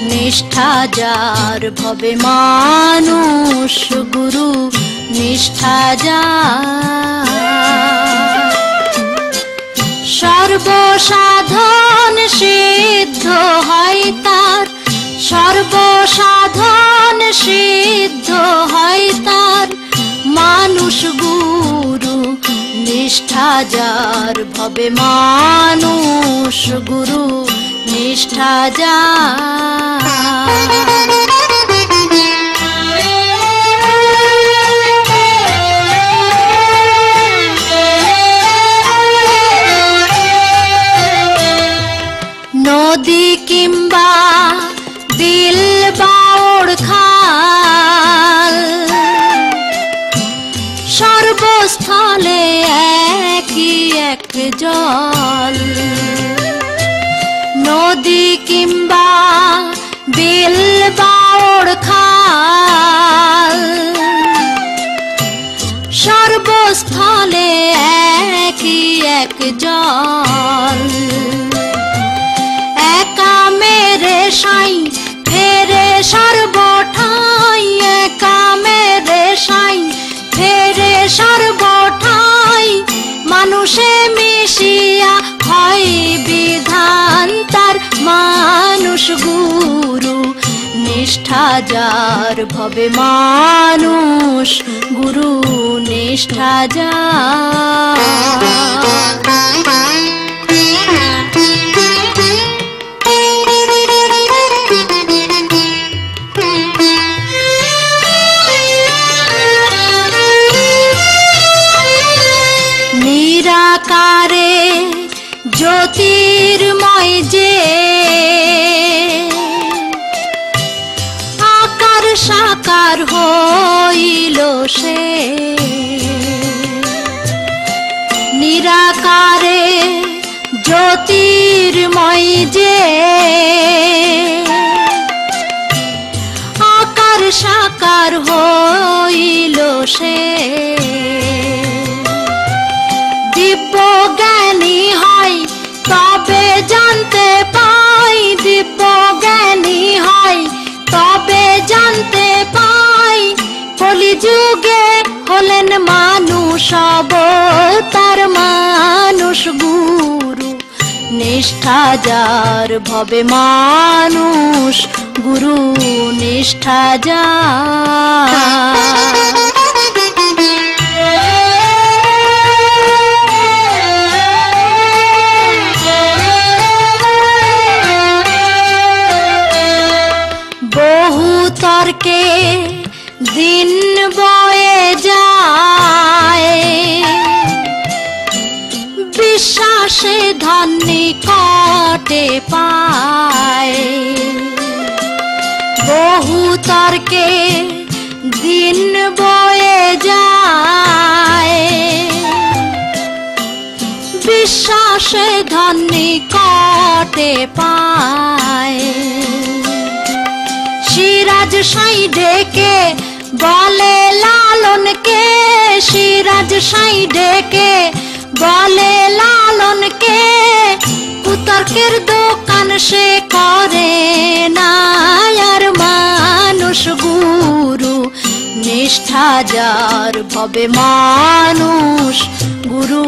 निष्ठा जार भवे मानुष गुरु निष्ठा जार सर्वसाधन सिद्ध हय तार सर्वसाधन सिद्ध हय तार मानुष गुरु निष्ठा जार भवे मानुष गुरु निष्ठा जार नदी किंबा बिल बाउड़ खाल सर्वस्थले एकी एक जल नदी किंबा बिल बाउड़ खाल सर्वस्थले एकी एक जल एका मेरे साई फेरे सर्वठाई एका मेरे साई फेरे सर्वठाई मानुषे मिशिया हय विधान तार मानुष गुरु निष्ठा जार भवे मानुष गुरु निष्ठा जार निराकारे ज्योतिर्मय जे आकार साकार हইলো से निराकारे ज्योतिर्मय जे आकार साकार हইলো से दिव्य ज्ञानी हय तबे जानते पाई दिव्य ज्ञानी हय तबे जानते पाई कलिजुगे हलेन मानुष अवतार मानुष गुरु निष्ठा जार भवे मानुष गुरु निष्ठा जार तर्के दिन बये जाए विश्वासे धन्य काटे पाए बहु तर्के दिन बये जाए विश्वासे धन्य काटे पाए सिराज साई डेके बोले लालन के सिराज साई डेके बोले लालन के कुतर्केर दोकान से करे ना यार मानुष गुरु निष्ठा जार भवे मानुष गुरु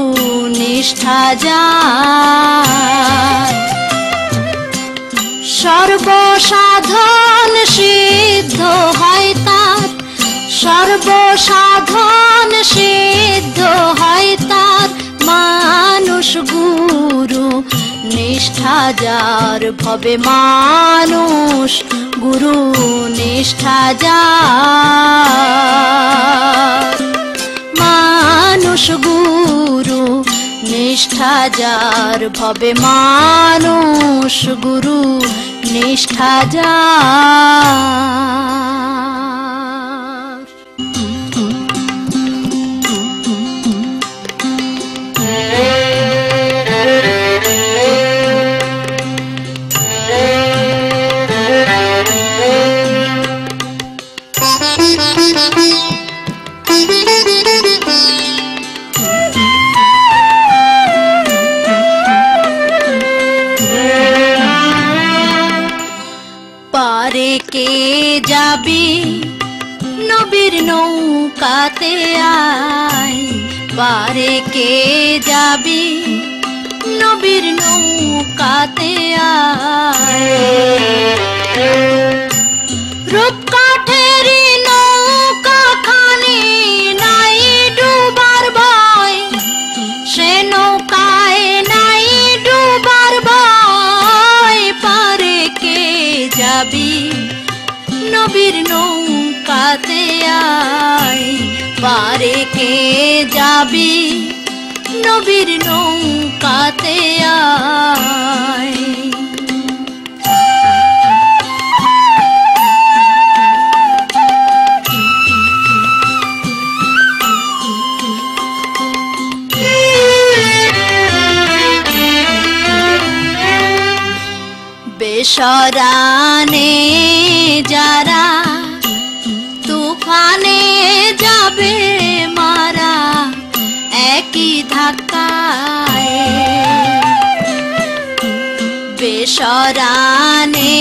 निष्ठा जार सर्वसाधन सिद्ध हय तार सर्वसाधन सिद्ध हय तार मानुष गुरु निष्ठा जार भवे मानुष गुरु निष्ठा जार मानुष गुरु निष्ठा जार भवे मानुष गुरु निष्ठा जार যাবি নবীর নৌকাতে আয়, পারে কে যাবি নবীর নৌকাতে আয়। রূপকাঠেরি নৌকা খানি নাই ডুবার ভয়, সে নৌকায় নাই ডুবার ভয়, পারে কে যাবি নবীর নৌকাতে আয়, পারে কে যাবি নবীর নৌকাতে আয়। বেসরানে যারা তুফানে যাবে মারা, একই ধাক্কায়। বেসরানে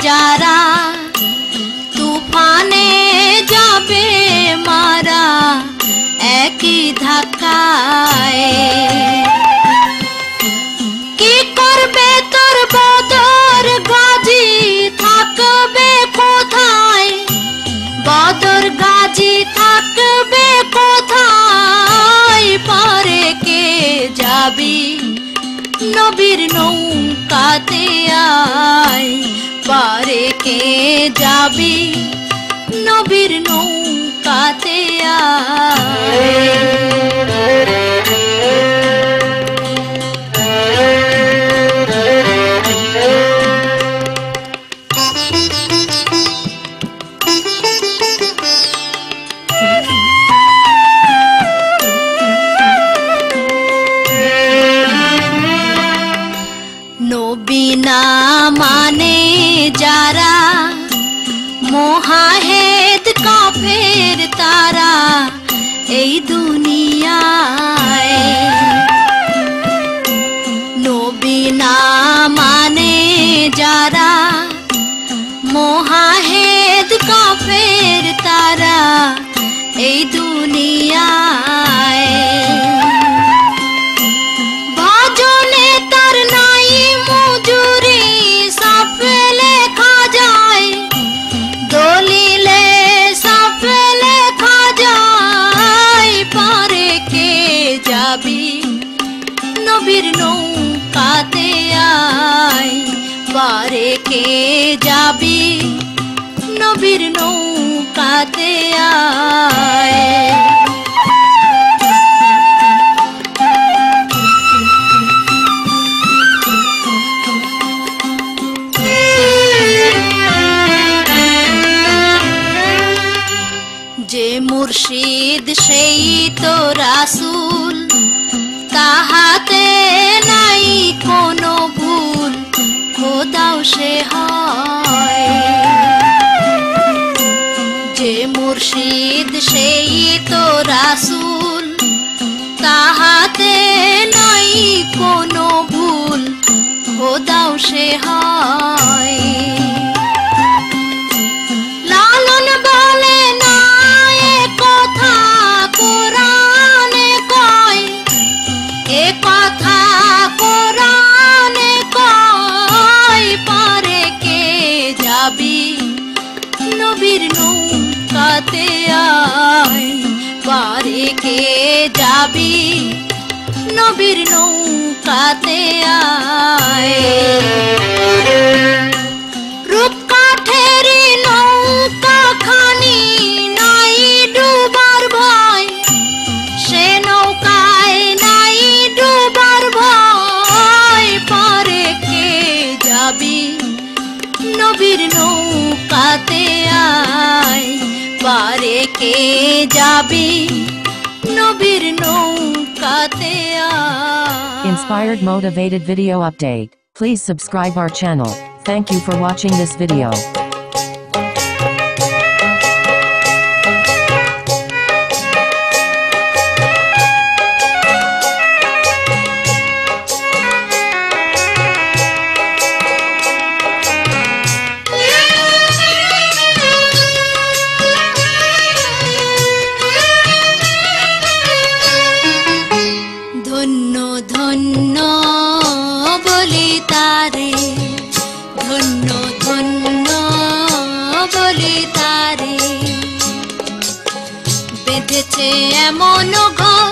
যারা তুফানে যাবে মারা, একই ধাক্কায়। কি করবে তোর বদর গাজী থাকবে কোথায়, বদর গাজী থাকবে কোথায়, পারে কে যাবি নবীর নৌকাতে আয়, পারে কে যাবি নবীর নৌকাতে আয়। নবী না মানে যারা মোহাহেদ কাফের তারা এই দুনিয়ায়। নবী না মানে যারা মোহাহেদ কাফের তারা এই দুনিয়ায়। ভজনে তার নাই মজুরি সাফে লেখা যায়, দলিলে সাফে লেখা যায়, পারে কে যাবি নবীর নৌকাতে আয়, পারে কে যাবি নবীর নৌকাতে আয়। যে মুর্শিদ সেই তো রাসূল, তাহাতে নাই কোনো ভুল, খোদাও সে হয়। যে মুর্শিদ সেই তো রাসূল, তাহাতে নাই কোনো ভুল, খোদাও সে হয়। লালন বলে না এ কথা কোরআনে কয়, এ কথা কোরআনে কয়, পারে কে যাবি নবীর নৌকাতে আয়, পারে কে যাবি নবীর নৌকাতে আয়। রূপকাঠেরি নৌকা খানি নাই ডুবার ভয়, সে নৌকায় নাই ডুবার ভয়, পারে কে যাবি নবীর নৌকাতে আয়, পারে কে যাবি নবীর নৌকাতে আয়। Inspired motivated video update. Please subscribe our channel. Thank you for watching this video. বেঁধেছে এমন ঘর,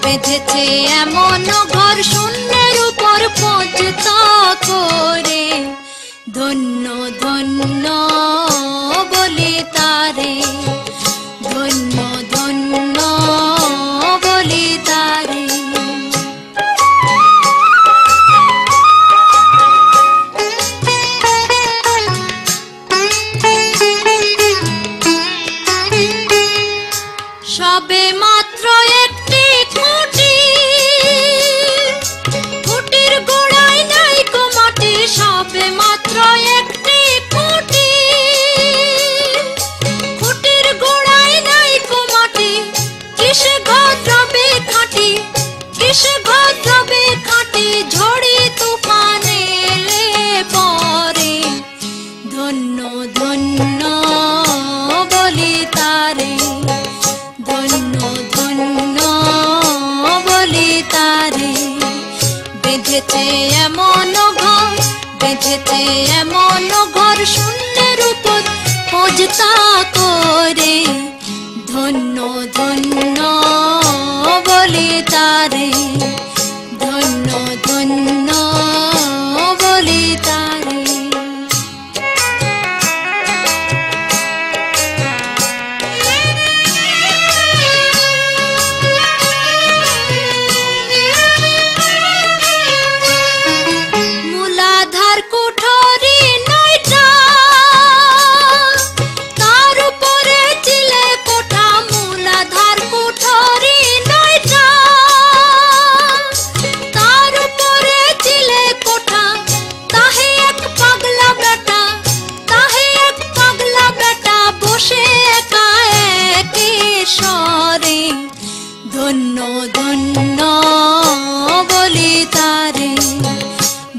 বেঁধেছে এমন ঘর শূন্যের উপর পৌঁছতা করে। ধন্য ধন্য বলি তারে, ধন্য ধন্য বলি তারে। সবে মাত্র একটি খুঁটি, খুঁটির গোড়ায় নাই কো মাটি। সবে মাত্র একটি খুঁটি, খুঁটির গোড়ায় নাই কো মাটি। কিসে ঘর রবে খাঁটি, কিসে ঘর রবে খাঁটি। ঝড়ি তুফানে এলে পরে। ধন্য ধন্য বলি তারে, ধন্য ধন্য বলি তারে। বেঁধেছে এমন ঘর, বেঁধেছে এমন ঘর শূন্যের উপর পৌঁছতা করে। ধন্য ধন্য বলি তারে, ধন্য ধন্য বলি তারে। মূলাধার কুঠরি নয়টা, তার উপরে চিলে কোঠা। মূলাধার কুঠরি নয়টা, তার উপরে চিলে কোঠা। তাহে এক পাগলা বেটা, তাহে এক পাগলা বেটা বসে একা একে স্বরে। ধন্য ধন্য বলি তারে,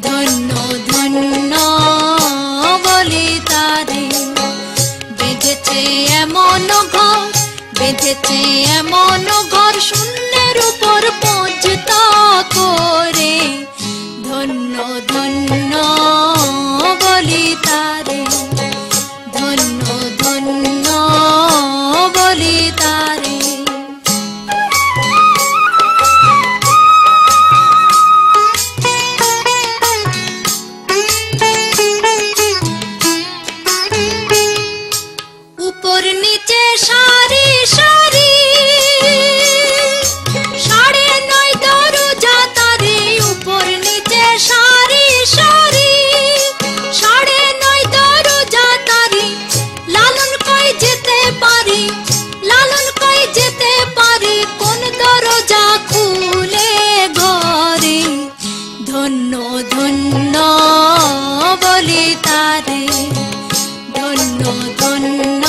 ধন্য ধন্য বলি তারে। বেঁধেছে এমন ঘর, বেঁধেছে এমন ঘর শূন্যের উপর পৌঁছতা করে। ধন্য ধন্য বলি তারে, ধন্য ধন্য বলি তারে। উপর নিচে সারি সারি, সাড়ে নয় দরজা তারি। উপর নিচে সারি সারি, সাড়ে নয় দরজা তারি। লালন কই যেতে পারি, লালন কই যেতে পারি। কোন দরজা খুলে ঘরে। ধন্য ধন্য বলি তারে, ধন্য ধন্য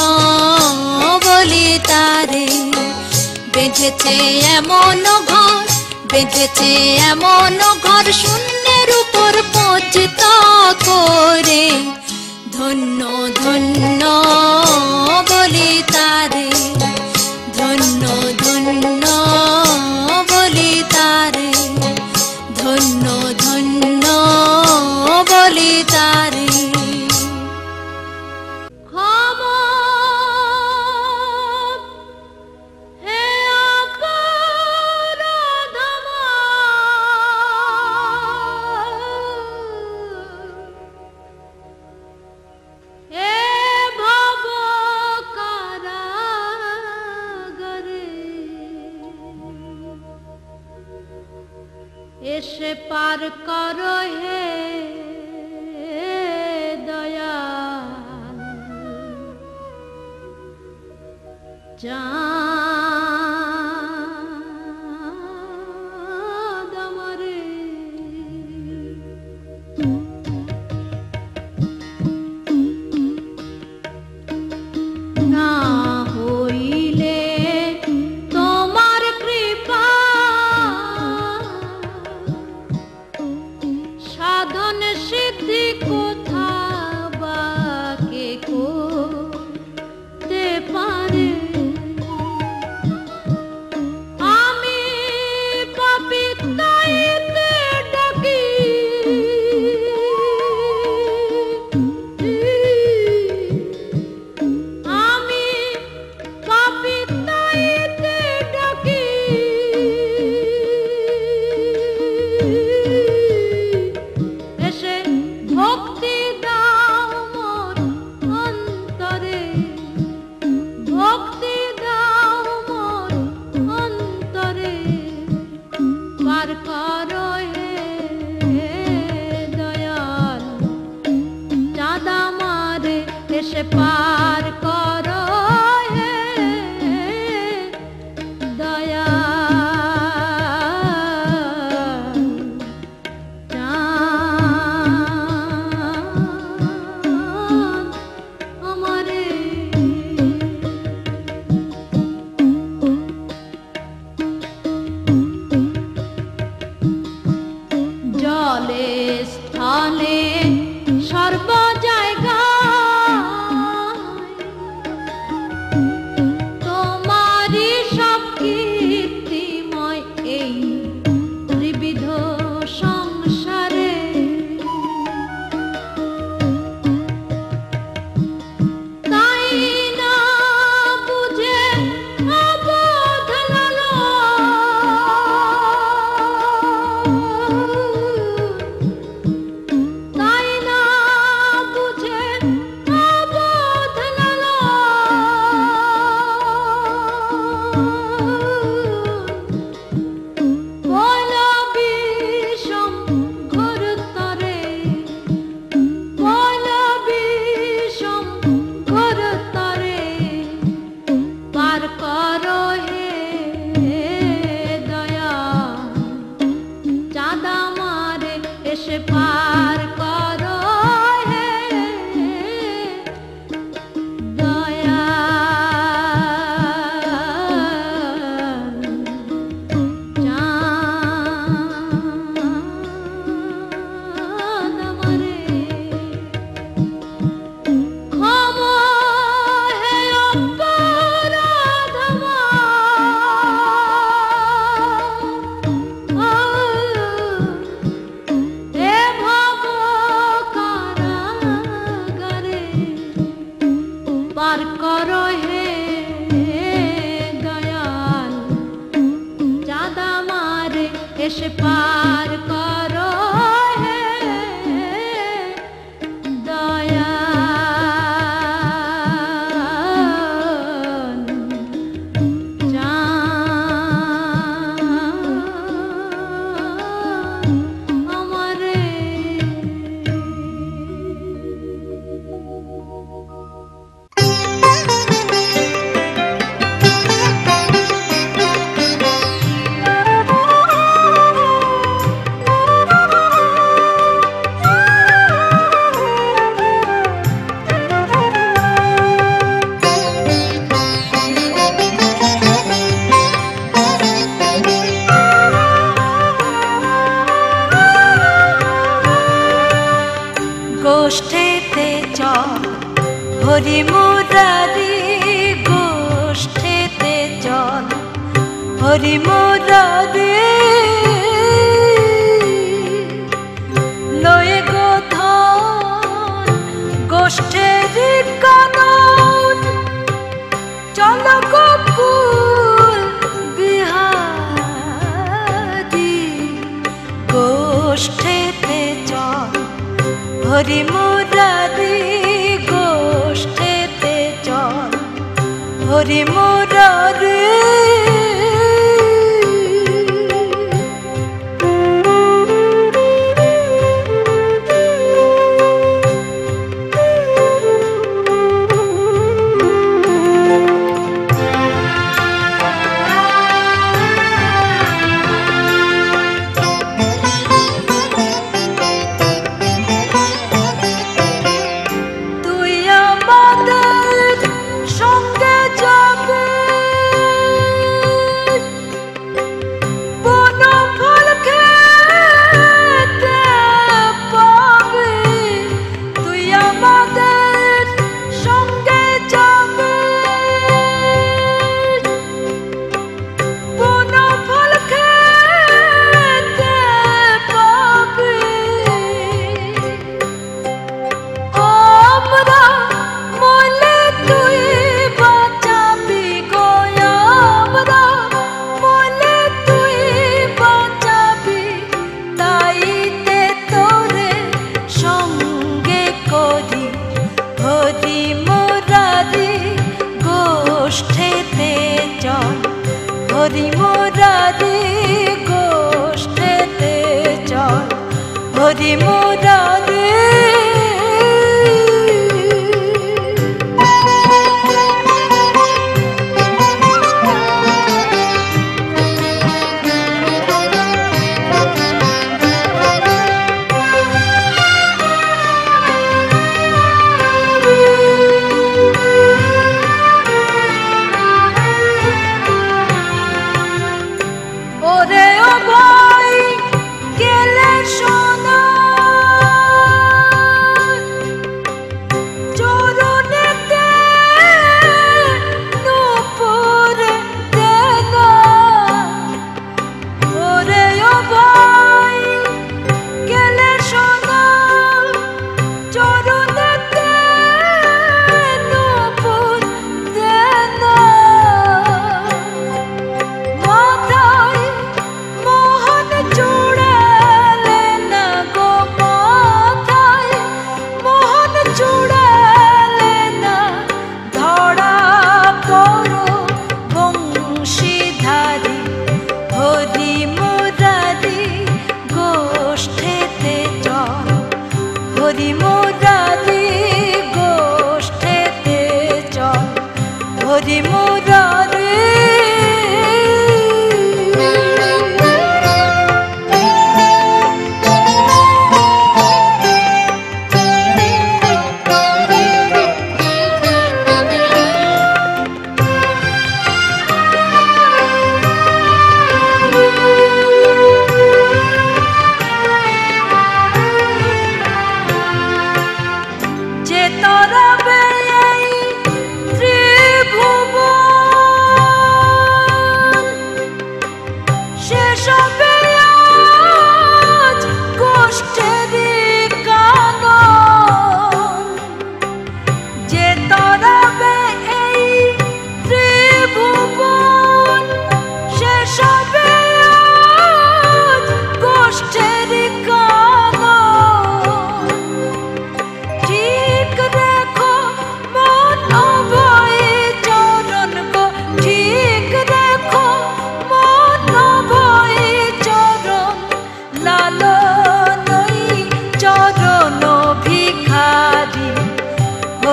বলি তারে। বেঁধেছে এমন ঘর, বেঁধেছে এমন ঘর শূন্যের উপর পৌঁছতা করে। ধন্য ধন্য বলি তারে, ধন্য ধন্য বলি তারে, ধন্য ধন্য বলি তারে। এসে পার করো হে দয়াল, চাঁদ আমারে। না হইলে তোমার কৃপা, সাধন সিদ্ধি কোথা বা কে করতে পারে। এসে পার করো হে দয়া আমারে জলে স্থানে সর্ব জায়গায় তোমারই সব কীর্তিময় এই ত্রিবিধ সংসারে তাই না বুঝে অবোধ তাই না বুঝে অবোধ বল বিষম ঘোর তরে বল বিষম ঘোর তরে পার করো হে দয়া চাঁদা মারে এসে পার করো হে দয়া চাঁদ মারে ক্ষমা হে অপরাধ হে ভব কারাগারে পার করো হে দয়াল চাঁদা মারে এসে পার করো হে দয়াল চাঁদ আমারে গোষ্ঠীতে চল হরি মুরারি গোষ্ঠীতে চল হরি মুরারি লয়ে গোধন গোষ্ঠীর কানন চল গোকুল বিহারি গোষ্ঠীতে চল হরি মুরারি গোষ্ঠীতে চল হরি মুরারি তুই আমাদের সঙ্গে যাবে বনফল খেতে পাবে তুই আমাদের সঙ্গে যাবে বনফল খেতে পাবে আমরা মলে তুই বাঁচাবি গো আমরা মলে তুই বাঁচাবি তাইতে তোরে সঙ্গে করি হরি মুরারি গোষ্ঠীতে চল হরি মুরারি গোষ্ঠীতে চল হরি মুরারি হরি মুরারি গোষ্ঠেতে চল হরি মুরারি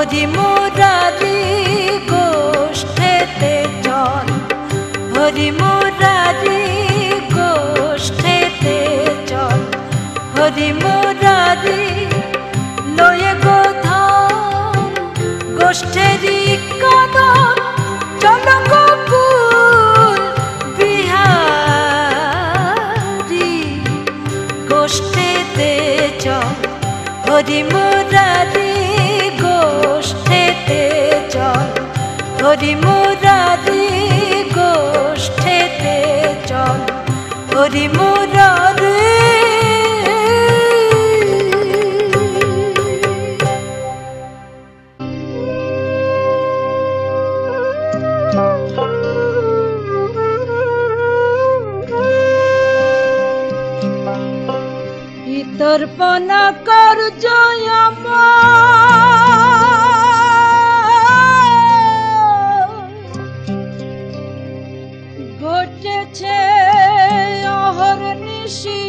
হরি মুরারি গোষ্ঠেতে চল হরি মুরারি গোষ্ঠেতে চল হরি মুরারি লয়ে গোধন গোষ্ঠেরি কাদন চল গোকুল বিহারি গোষ্ঠেতে চল হরি মুরারি গোষ্ঠেতে চল হরি মুরারি গোষ্ঠেতে চল হরি মুরারি তর্পণা কর জয় ঘটেছে অহর্নিশি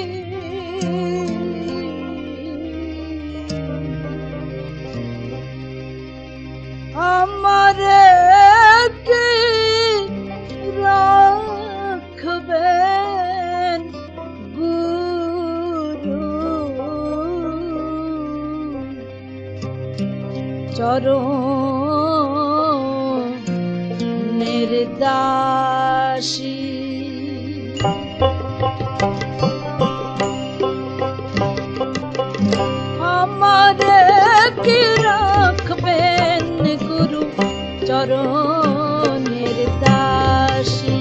আমারে কি রাখবেন চরণের দাসী আমারে কি রাখবেন গুরু চরণের দাসী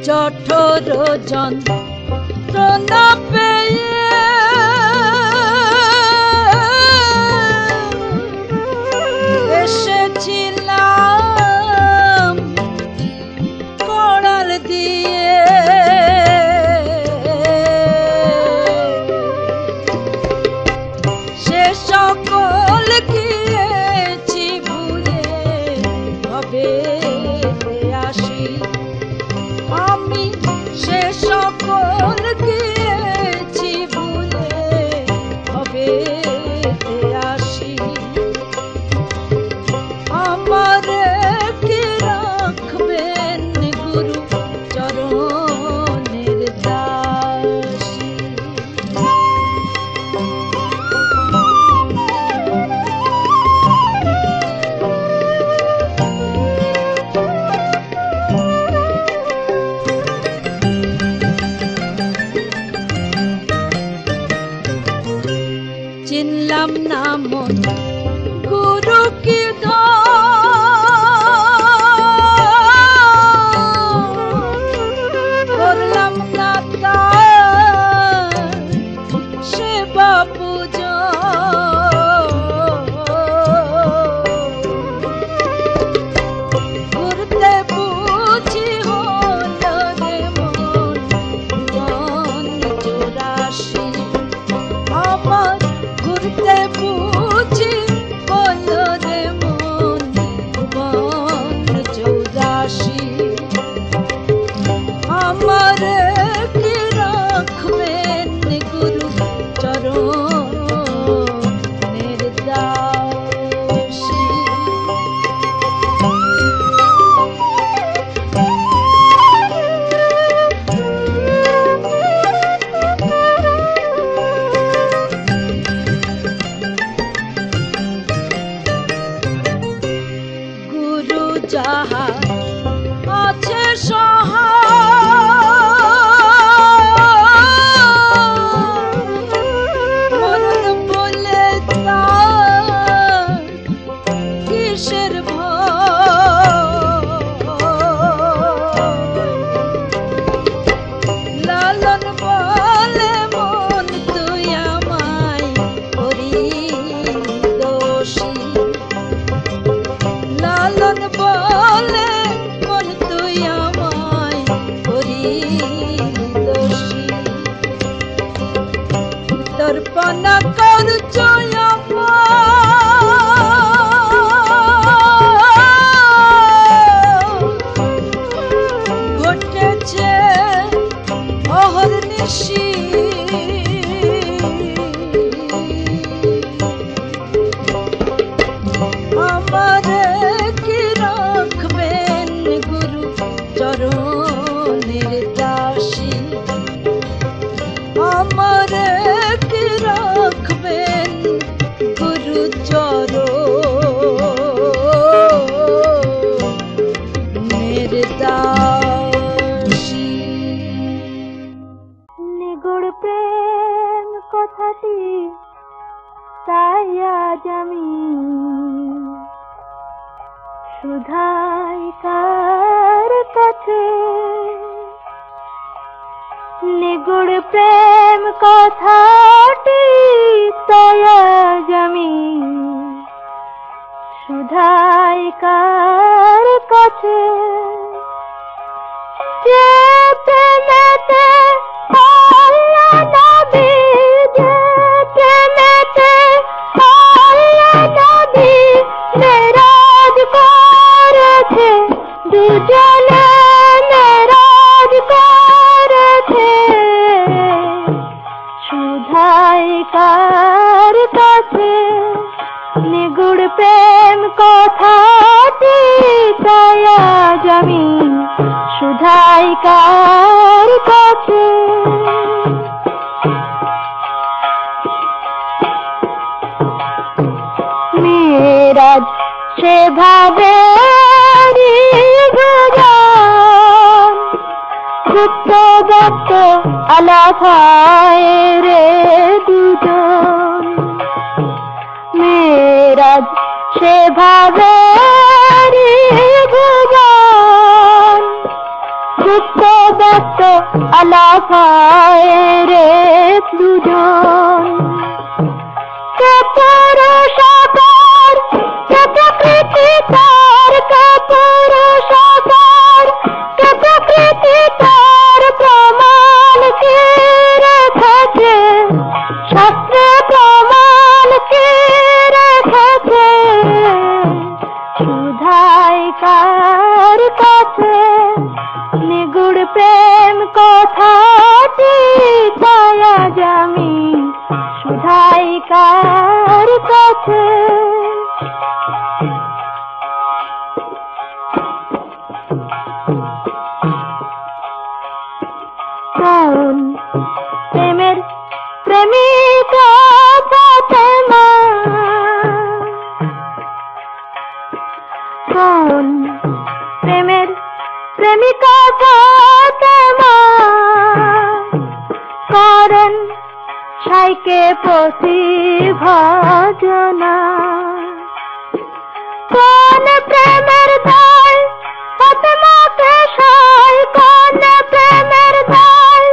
জঠর যন্ত্রণা পেয়ে এসেছিলাম কড়াল দিয়ে সে সকল গিয়েছি ভুলে হবে আসি আমি সে সকল গিয়েছি ভুলে হবে আসি আমারে কি রাখবেন গুরু চরণের দাসী চিনলাম না মন গুরু কি করলাম না তার সেবা পূজা ঘুরতে বুঝি হল রে মন 84 অর্পণা করছ ঘটেছে অহর্নিশি আমারে কি রাখবেন গুরু চরণের দাসী আমারে কি রাখবেন গুরু চরণের দাসী নিগুড় প্রেম কথাটি তাই আজ আমি শুধাই কার কাছে নিগুড় প্রেম কথাটি তাই আজ আমি শুধাই কার কাছে যে প্রেমেতে আল্লাহ নবী যে প্রেমেতে আল্লাহ নবী মেরাজ করেছে দুজনে মেরাজ করেছে শুধাই কার কাছে নিগুড় প্রেম কথাটি তাই আজ আমি শুধাই কার কাছে মেরাজ সেভাবে গুপ্ত দত্ত আলাফায় রে দুজন মেরাজ সেভাবে গুপ্ত দত্ত আলাফায় রে দুজন কে পুরুষাকার কে প্রকৃতি তার কে পুরুষাকার কে প্রকৃতি তার প্রমাণ কে রেখেছে শাস্ত্রে প্রমাণ কে রেখেছে শুধাই কার কাছে নিগুড় প্রেম কথাটি তাই আজ আমি শুধাই কার কাছে কোন প্রেমের প্রেমিকা ফাতেমা কোন প্রেমের প্রেমিকা ফাতেমা করেন সাইকে প্রতি ভজনা কোন প্রেমের দায় ফাতেমাকে সাই কোন প্রেমের দায়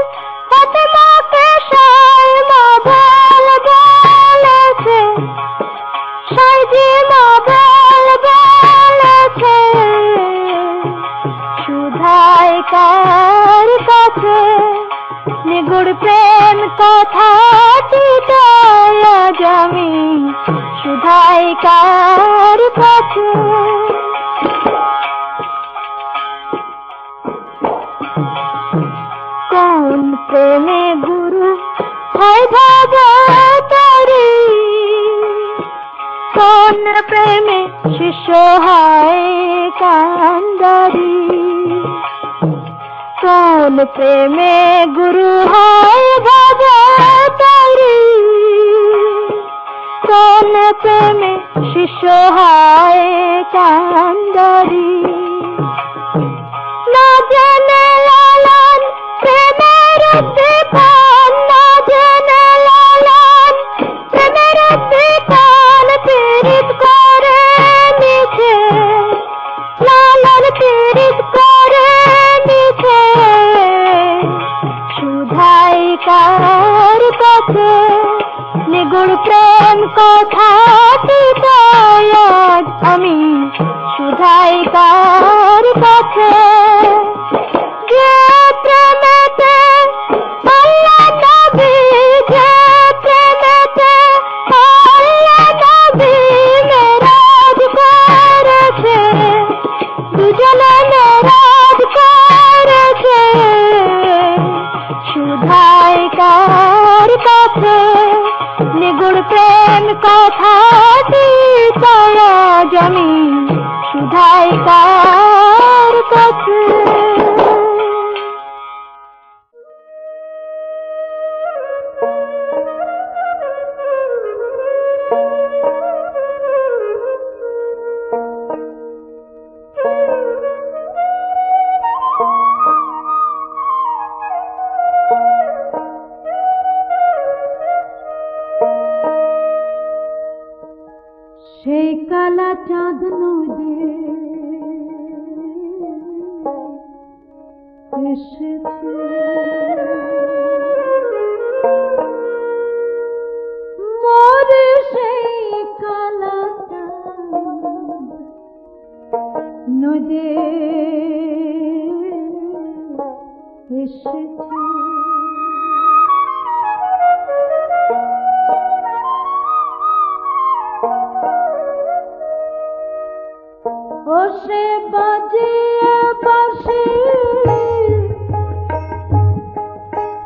ফাতেমাকে সাই মা বলেছে সাইজি মা বলেছে শুধাই কার কাছে নিগুড় প্রেম কথাটি তাই আজ আমি শুধাই কার কাছে কোন প্রেমে গুরু হয় ভবতারি কোন প্রেমে শিষ্য হয় কান্দারি কোন প্রেমে গুরু হয় ভবতারি কোন প্রেমে শিষ্য হয় কান্দারি না জানে লালন প্রেমের দীপান না জানে লালন প্রেমের দীপান পীড়িত করে মিছে লালন পীড়িত করে মিছে শুধাই কার কাছে নিগুড় প্রেম কথাটি তাই আজ আমি শুধাই কার কাছে যে প্রেমেতে আল্লাহ নবী যে প্রেম শুধাইকার কাছে নিগুড় প্রেম কথাটি আজ আমি শুধাইকার কাছে। সেই কালা চাঁদ নদী এসেছে মোরে, সেই কালা চাঁদ নদী এসেছে। ও সে বাজিয়ে বাঁশি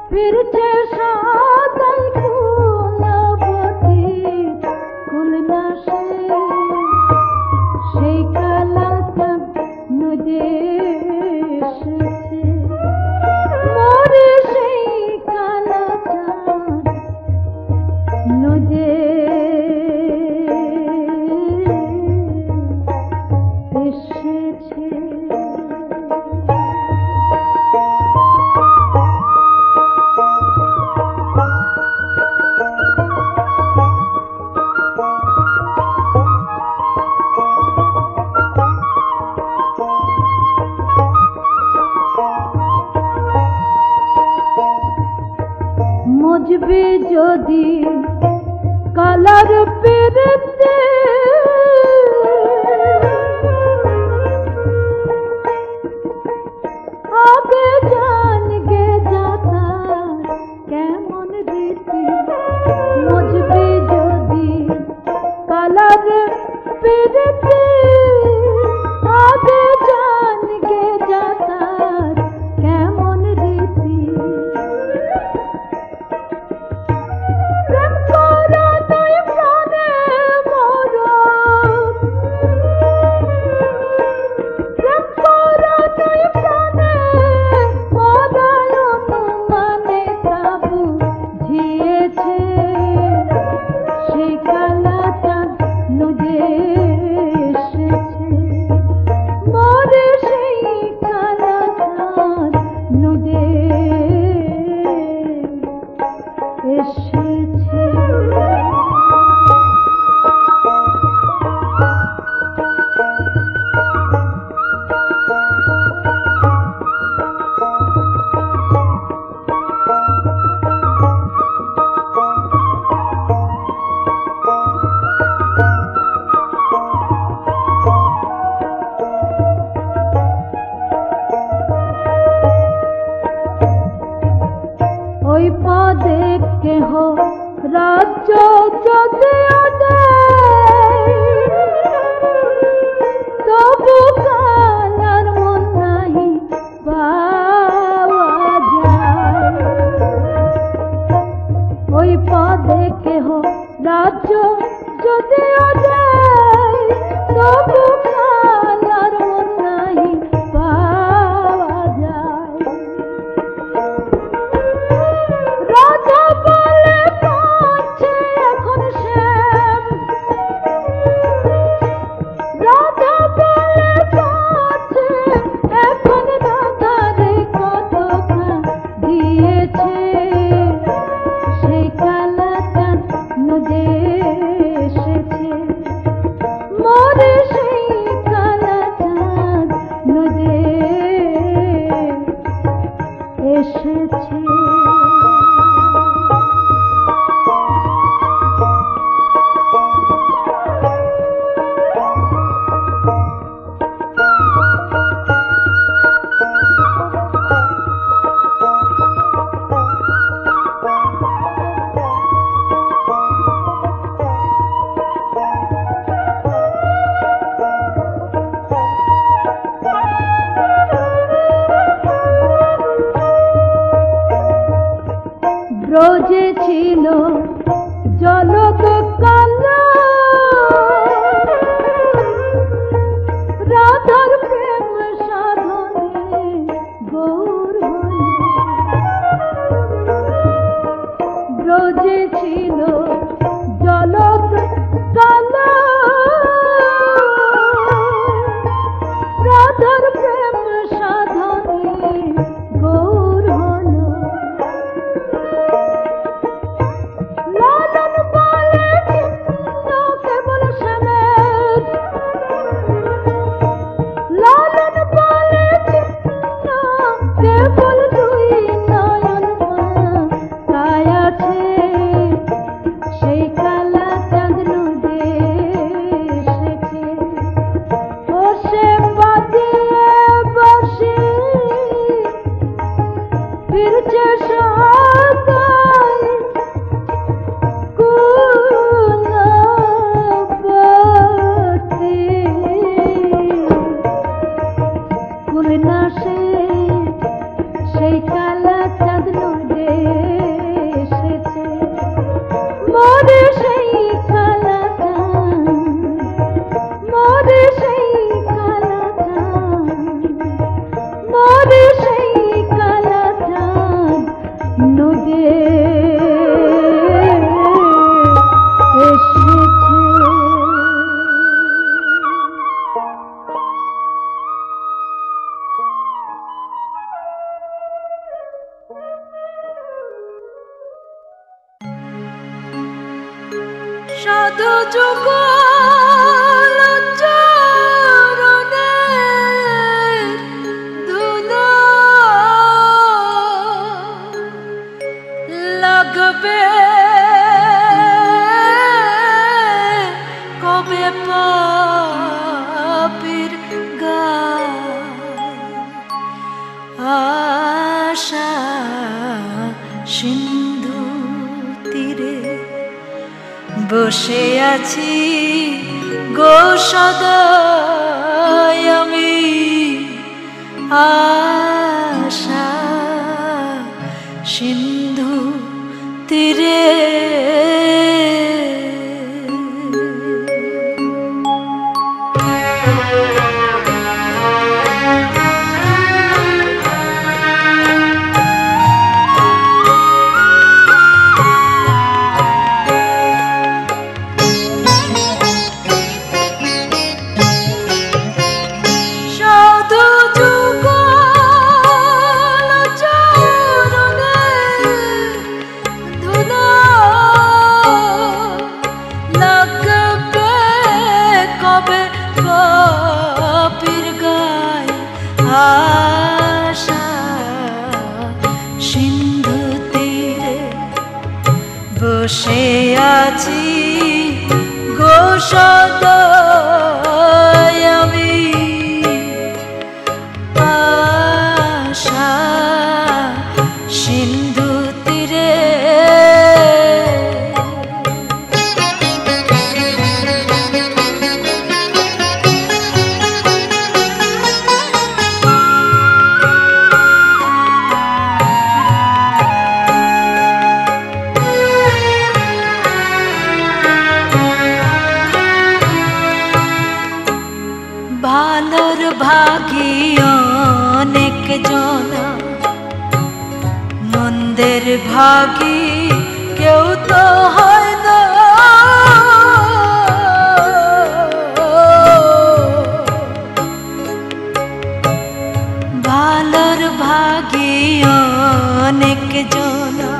ফিরছে সাদাই কুলবতী কুলনাশে, সেই কালা চাঁদ নদী এসেছে মোরে, সেই কালা চাঁদ নদী এসেছে। মজবে যদি কালার পেরেতে আগে জানগে যাতা কেমন রীতি, মজবে যদি কালার পেরেতে আগে জানগে যাতা কেমন রীতি। প্রেম করা তুই প্রাণে মরা, প্রেম করা তুই প্রাণে মরা, অনুমানে তাবু ঝিয়েছে, সেই কালা চাঁদ নদী এসেছে মোরে, সেই কালা চাঁদ নদী এসেছে। ওই পদে কেহ রাজ্য যদি দেয়, তবু কালার মন নাহি পাওয়া যায়। ওই পদে কেহ রাজ্য যদি দেয়, তবু কালার মন নাহি পাওয়া যায়। রাজা বলে কাছে এখন সে ব্রজে ছিল জলক কালা রাধার প্রেম সাধনে গৌর হল ব্রজে ছিল জলক কালা রাধার প্রেম সাধনে গৌর হল লালন বলে চিহ্ন কেবল শ্যামের লালন বলে চিহ্ন কেবল দুই নয়ন তাই আছে সেই কালা চাঁদ নদে এসেছে বসে বাজিয়ে বসে ফিরছে সদাই গুণবতী গুণনাশে সেই কালা চাঁদ নদে এসেছে মোরে সেই কালা চাঁদ মোরে সেই কালা চাঁদ মোরে সেই কালা চাঁদ নদে এসেছে সাধু যুগল চরণের ধুলো লাগবে কবে পাপীর গায় আশা সিন্ধু তীরে বসে আছি গো সদাই আমি আশা সিন্ধু তীরে সাধু যুগল চরণের ধুলো লাগবে কবে পাপীর গায় আশা সিন্ধু তীরে বসে আছি গো সদাই আমি আশা সিন্ধু তীরে ভালোর ভাগী অনেক জনা মন্দের ভাগী কেউ তো হয় না ভালোর ভাগী অনেক জনা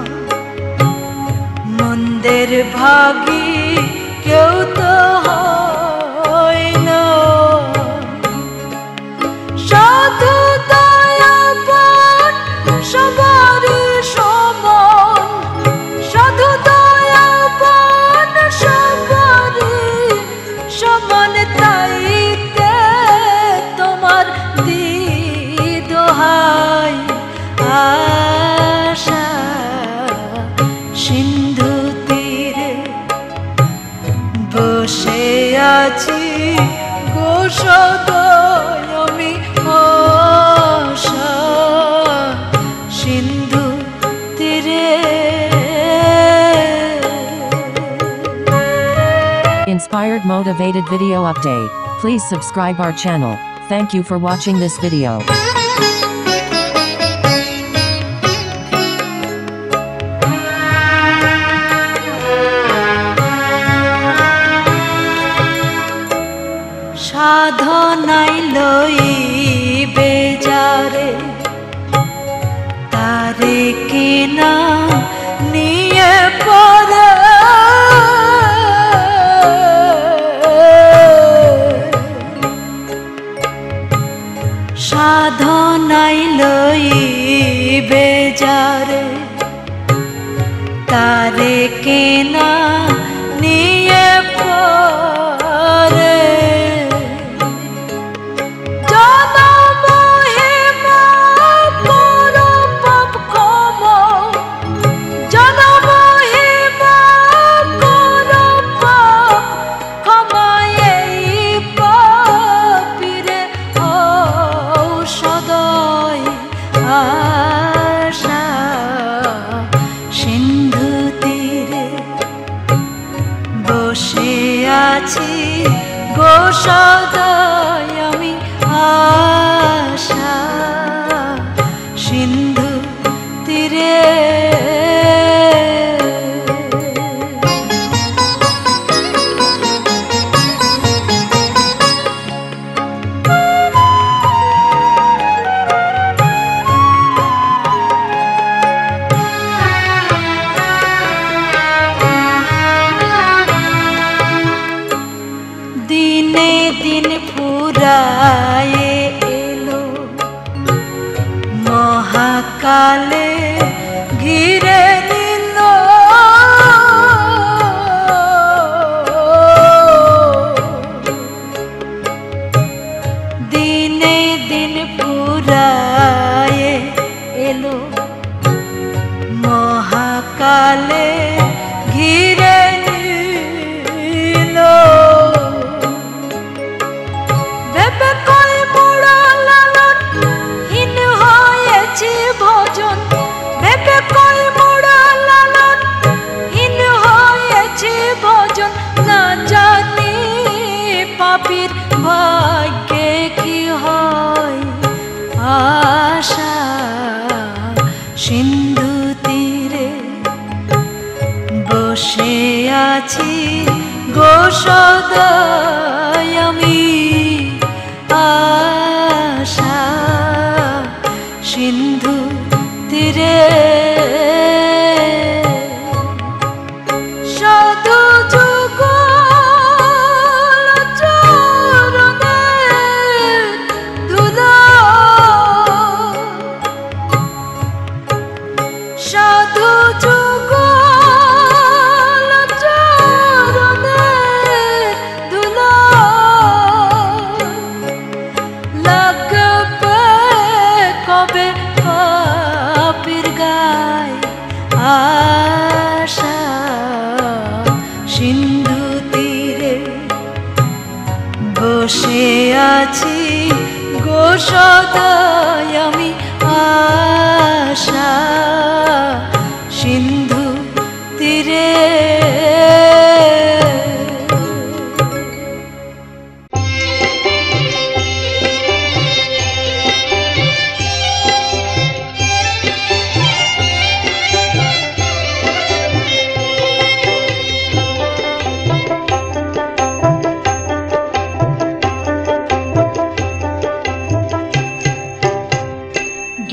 মন্দের ভাগী কেউ তো হয় না সাধু দয়াবান সবারই সমান সাধু দয়াবান সবারই সমান তাইতে তোমার দোহাই আশা সিন্ধু তীরে বসে আছি গো সদাই আমি আশা সিন্ধু তীরে inspired motivated video update. Please subscribe our channel. Thank you for watching this video. সাধনাই লইবে যারে তারে কেনা নিয়ে পড়ে সাধনাই লইবে যারে তারে কেনা নিয়ে পড়ে গো সদাই আমি আশা সিন্ধু তীরে দিন ফুরায়ে এলো মহাকালে ঘিরে নিল দিনে দিন ফুরায়ে এলো মহাকালে ঘিরে নিল পাপীর ভাগ্যে কি হয় আশা সিন্ধু তীরে বসে আছি গো সদাই আমি আশা সিন্ধু তীরে সাধু আশা সিন্ধু তীরে বসে আছি গো সদাই আমি আশা সিন্ধু তীরে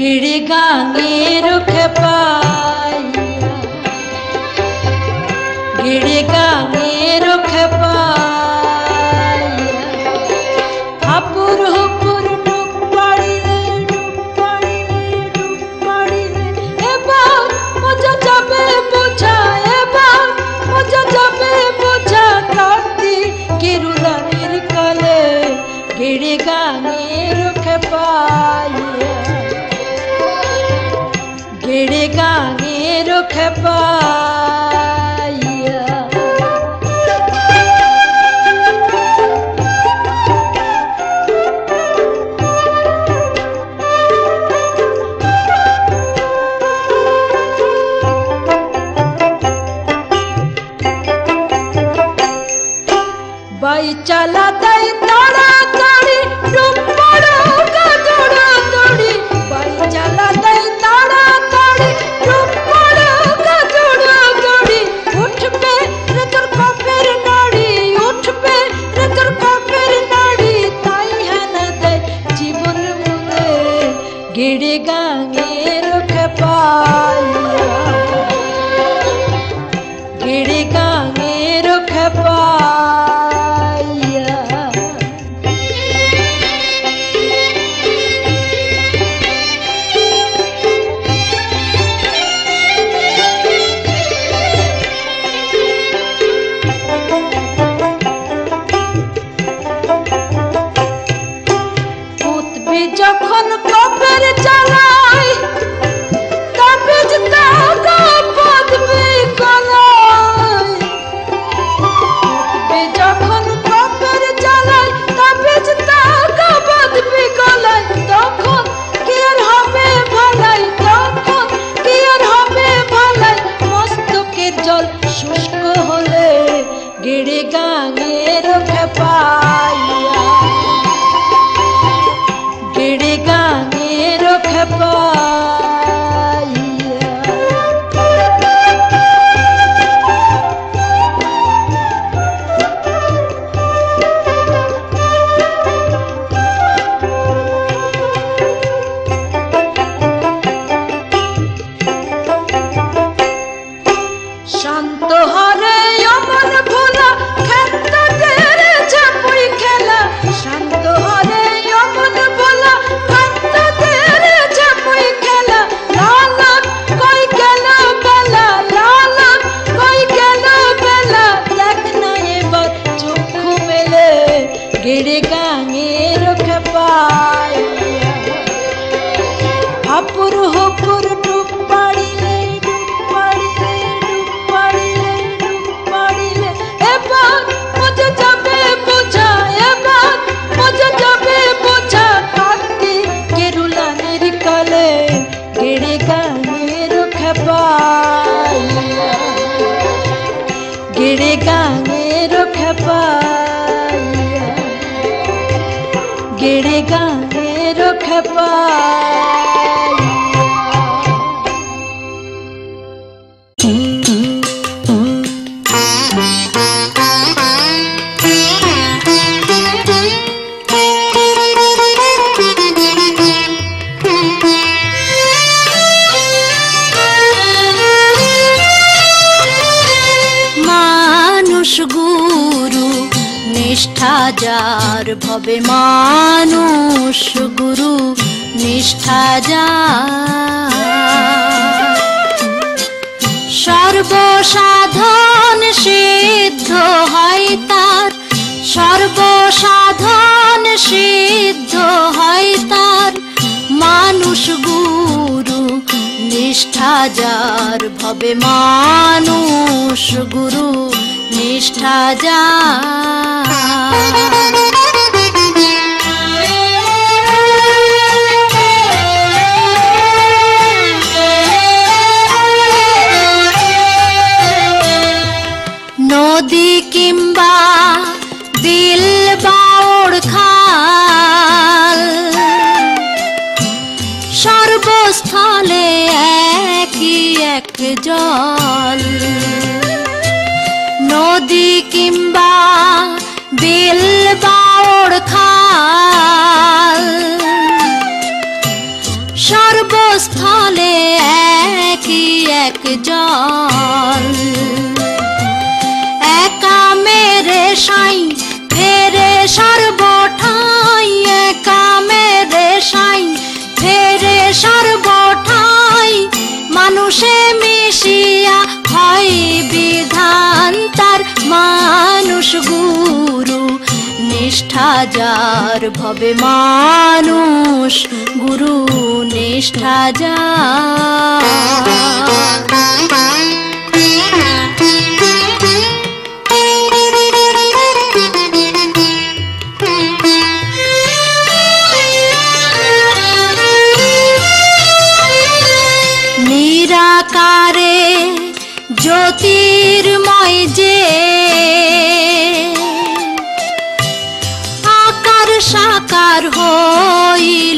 गिड़ गांगे रुख पाया गिड़ गांगे रुख पाया हापुर हुपुर डुब पड़िले एबार मजा जाबे बुझा एबार मजा जाबे बुझा काटी किरुलानिर कले गिड़ गांगे रुख पाया गिड़ गांगे रुख पाया চালা দেয় তাড়াতাড়ি ডুব পড়ো গা দৌড়াদৌড়ি বাই চালা দেয় তাড়াতাড়ি ডুব পড়ো গা দৌড়াদৌড়ি উঠবে রে তোর কপের নাড়ি উঠবে রে তোর কপের নাড়ি তাই হানা দেয় জীবন মুলে গেড়ে গাঙের খেপাইয়া গেড়ে গাঙের খেপাইয়া উঠবি যখন কপের জ্বালাই তাবিজ তাগা বাঁধবি গলায় উঠবি যখন কপের জ্বালাই তাবিজ তাগা বাঁধবি গলায় তখন কি আর হবে ভালাই তখন কি আর হবে ভালাই মস্তকের জল শুষ্ক হলে গেড়ে গাঙের খেপাইয়া গেড়ে গাঙের খেপাইয়া শান্ত হরে অমন ভোলা খাত্তাদের ঝাপুই খেলা শান্ত হরে অমন ভোলা খাত্তাদের ঝাপুই খেলা লালা কই গেল বেলা লালা কই গেল বেলা দেখ না এবার চক্ষু মেলে গেড়ে গাঙের খেপাইয়া হাপুর হুপুর ডুব পাড়িলে ডুব পাড়িলে ডুব পাড়িলে ডুব পাড়িলে এবার মজা যাবে বোঝা এবার মজা যাবে বোঝা কাকি কেরুলানের কালে গেড়ে গাঙের খেপাইয়া গেড়ে গাঙের খেপাইয়া গেড়ে গাঙের খেপাইয়া মানুষ গুরু নিষ্ঠা যার ভবে মানুষ গুরু নিষ্ঠা যার সর্বসাধন সিদ্ধ হয় তার সর্বসাধন সিদ্ধ হয় তার মানুষ গুরু নিষ্ঠা যার ভবে মানুষ গুরু নিষ্ঠা যার নদী কিংবা বিল বাউড় খাল সর্বস্থলে একই এক জল নদী কিংবা বিল বাউড় খাল সর্বস্থলে একই এক জল একা মেরে সাই ফেরে সর্বঠাই একা মেরে সাই ফেরে সর্বঠাই মানুষে মিশিয়া হয় বিধান তার মানুষ গুরু নিষ্ঠা যার ভবে মানুষ গুরু নিষ্ঠা যার নিরাকারে জ্যোতির্ময় যে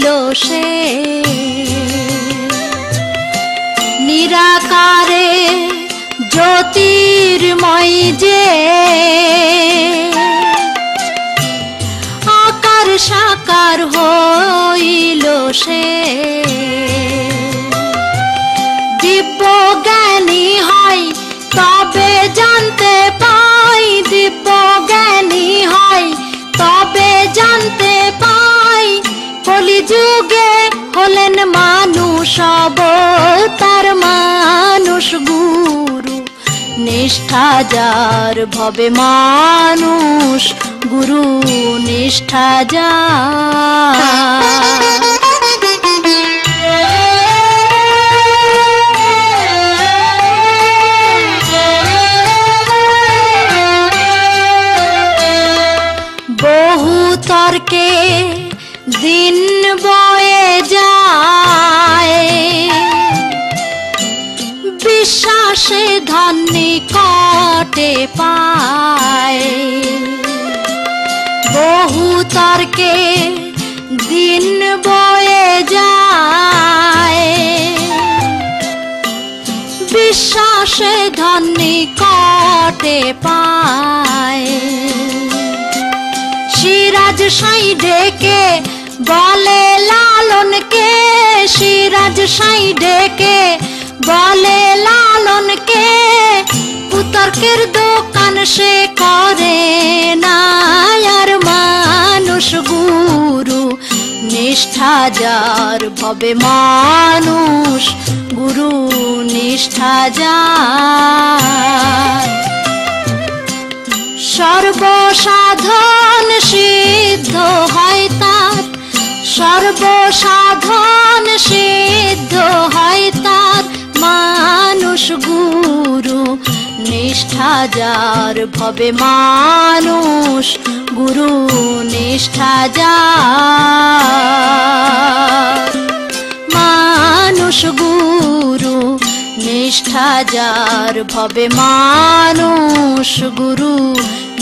হইল সে নিরাকারে জ্যোতির্ময় যে আকার সাকার হইল সে দিব্য জ্ঞানী হয় তবে জানতে পাই দিব্য জ্ঞানী হয় তবে জানতে পাই কলিযুগে হলেন মানুষ অবতার মানুষ গুরু নিষ্ঠা যার ভবে মানুষ গুরু নিষ্ঠা যার বহু তর্কে দিন বয়ে যায় বিশ্বাসে ধন নিকটে পায় বহু তর্কে দিন বয়ে যায় বিশ্বাসে ধন নিকটে পায় সিরাজ সাই ডেকে বলে লালনকে সিরাজ সাই ডেকে বলে লালনকে কুতর্কের দোকান সে করে না আর মানুষ গুরু নিষ্ঠা যার ভবে মানুষ গুরু নিষ্ঠা যার সর্বসাধন সিদ্ধ হয় তার সর্বসাধন সিদ্ধ হয় তার মানুষ গুরু নিষ্ঠা যার ভবে মানুষ গুরু নিষ্ঠা যার মানুষ গুরু নিষ্ঠা যার ভবে মানুষ গুরু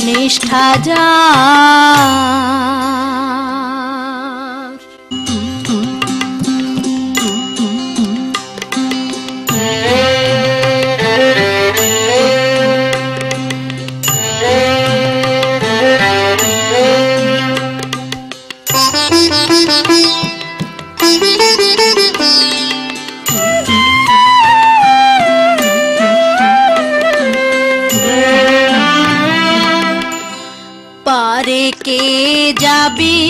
নিষ্ঠা যার পারে কে যাবি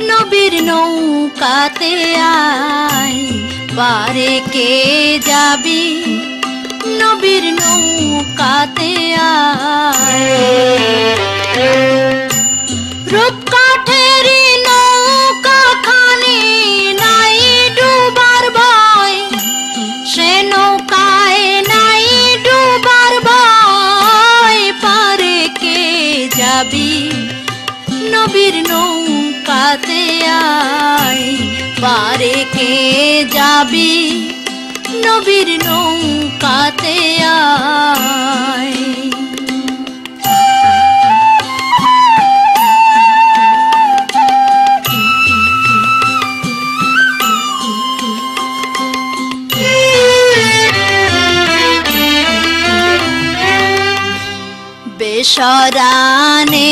নবীর নৌকাতে আয় পারে কে যাবি নবীর নৌকাতে আয় রূপকাঠেরি নৌকা খানি নাই ডুবার ভয় সে নৌকায় নাই ডুবার ভয় পারে কে যাবি নবীর নৌকাতে আয় পারে কে যাবি নবীর নৌকাতে আয় বেসরানে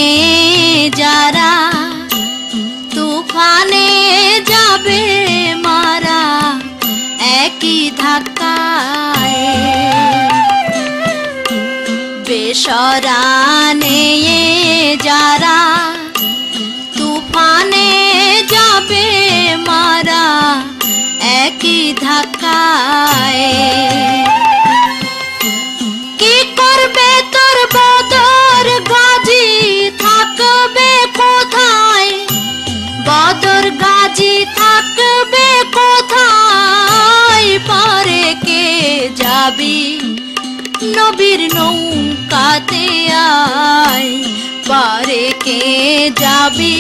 যারা তুফানে যাবে মারা একই ধাক্কায় বেসরানে যারা তুফানে যাবে মারা একই ধাক্কায় কি করবে তোর বদর গাজী থাকবে কোথায় বদর গাজী থাকবে কোথায় পারে কে যাবি নবীর নৌকাতে আয় পারে কে যাবি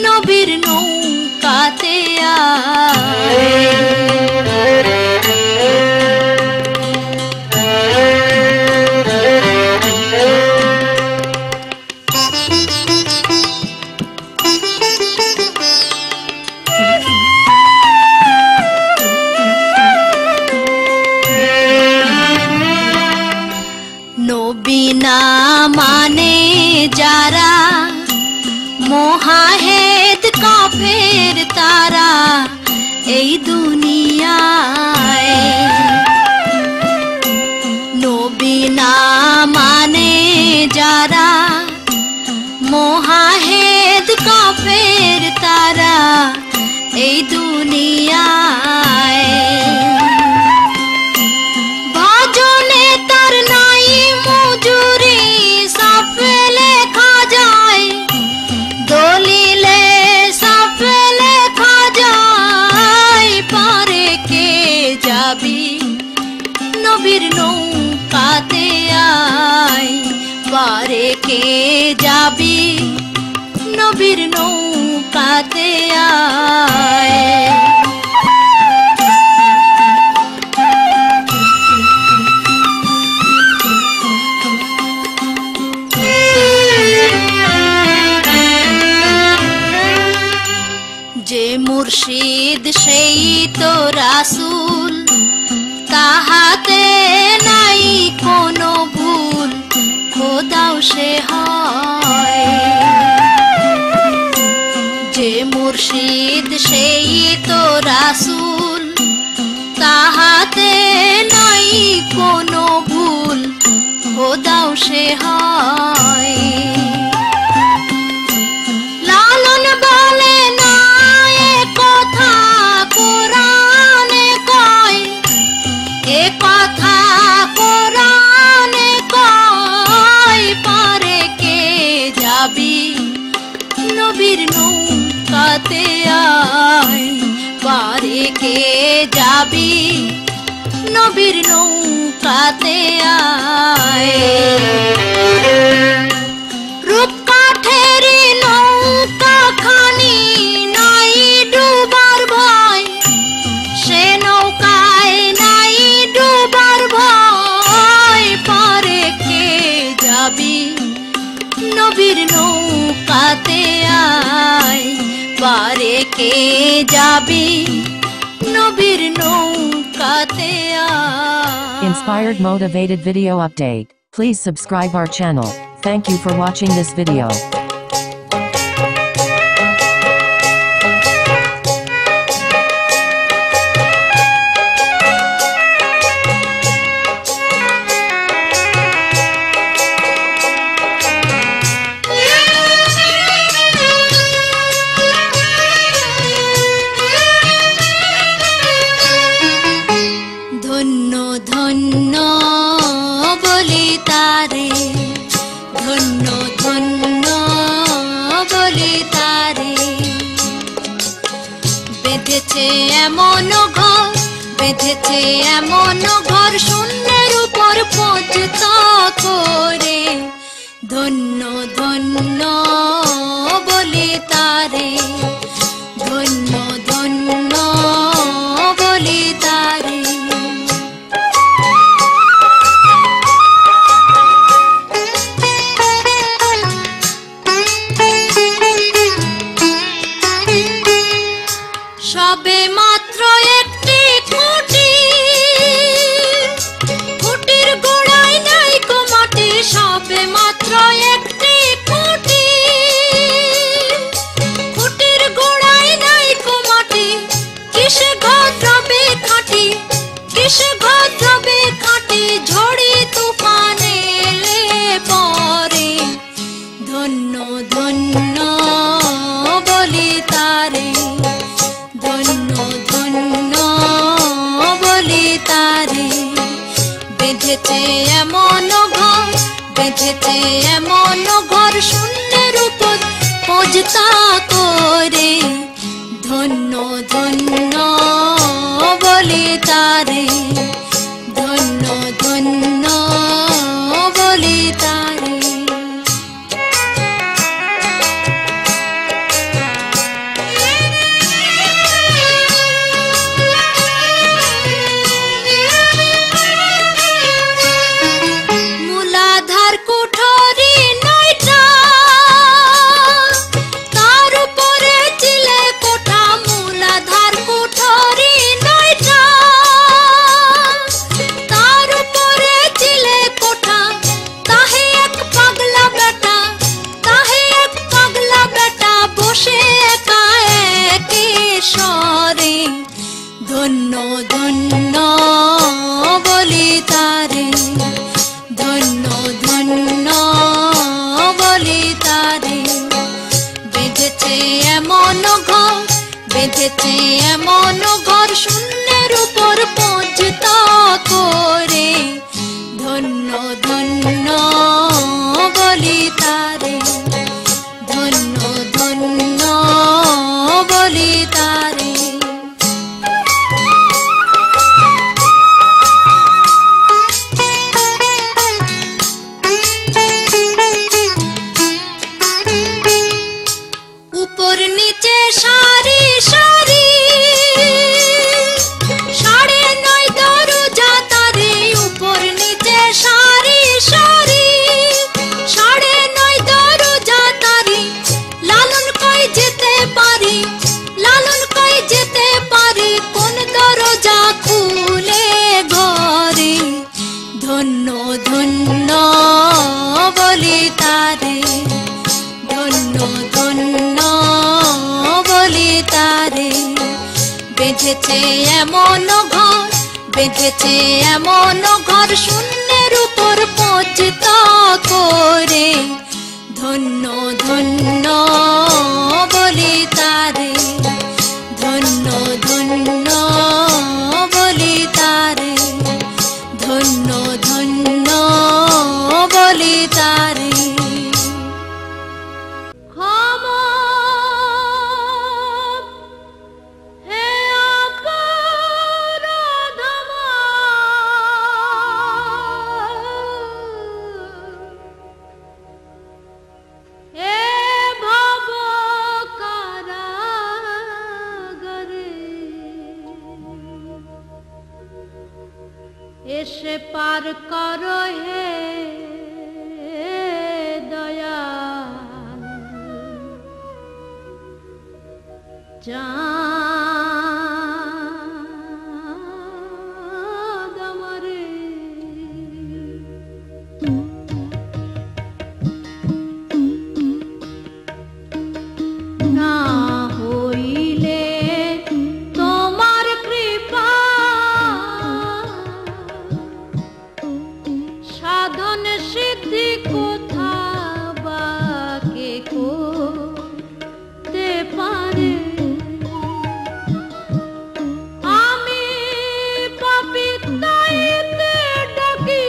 নবীর নৌকাতে আয় না মানে যারা মোহাহেদ কাফের তারা এই দুনিয়ায় নবী না মানে যারা মোহাহেদ কাফের তারা এই দুনিয়ায় ভজনে তার নাই মজুরি সাফে লেখা যায় দলিলে সাফে লেখা যায় পারে কে যাবি নবীর নৌকাতে আয় পারে কে যাবি নবীর নৌকাতে আয় যে মুর্শিদ সেই তো রাসূল তাহাতে নাই কোনো ভুল খোদাও সে হয় যে মুর্শিদ সেই তো রাসূল তাহাতে নাই কোনো ভুল খোদাও সে হয় লালন বলে না এ কথা কোরআনে কয় এ কথা কোরআনে কয় পারে কে যাবি নবীর নৌকাতে আয় পারে কে যাবি নবীর নৌকাতে আয় রূপকাঠের নৌকা খানি নাই ডুবার ভয় সে নৌকায় নাই ডুবার ভয় পারে কে যাবি নবীর নৌকাতে আয় পারে কে যাবি নবীর নৌকাতে আয় Inspired motivated video update. Please subscribe our channel. Thank you for watching this video. ধন্য ধন্য বলি তারে ধন্য ধন্য বলি তারে বেঁধেছে এমন ঘর বেঁধেছে এমন ঘর শূন্যের উপর পৌঁছতা করে ধন্য ধন্য বলি তারে ধন্য ধন্য বলি তারে সবে মাত্র একটি খুঁটি খুঁটির গোড়ায় নাই কো মাটি সবে মাত্র একটি খুঁটি খুঁটির গোড়ায় নাই কো মাটি কিসে ঘদ্রবে খাঁটি কিসে ঘদ্রবে খাঁটি ঝড়ি তুফানে এলে পরে ধন্য ধন্য বলি তারে ধন্য ধন্য বলি তারে বেঁধেছে এমন ঘর বেঁধেছে এমন ঘর শূন্যের উপর পৌঁছতা করে ধন্য ধন্য বলি তারে ধন্য ধন্য বলি তারে মূলাধার কুঠরি নয়টা তার উপরে চিলে কোঠা মূলাধার কুঠরি নয়টা তার উপরে ঘর বেঁধেছে এমন ঘর শূন্যের উপর পৌঁছতা করে ধন্য ধন্য বলি তারে ধন্য ধন্য বলি তারে উপর নিচে সারি সারি সাড়ে নয় দরজা তারে উপর নিচে সারি সারি সাড়ে নয় দরজা তারে লালন কই যেতে পারি লালন কই যেতে পারি কোন দরজা খুলে ঘরে ধন্য ধন্য বলি তারে ধন্য ধন্য বলি তারে বেঁধেছে এমন ঘর বেঁধেছে এমন ঘর শূন্যের উপর পৌঁছতা করে ধন্য ধন্য বলি তারে ধন্য ধন্য বলি তারে ধন্য ধন্য বলি তারে এসে পার করো হে দয়াল চাঁদ আমারে না হইলে তোমার কৃপা সাধন সিদ্ধি কোথা বা কে করতে পারে আমি পাপী তাইতে ডাকি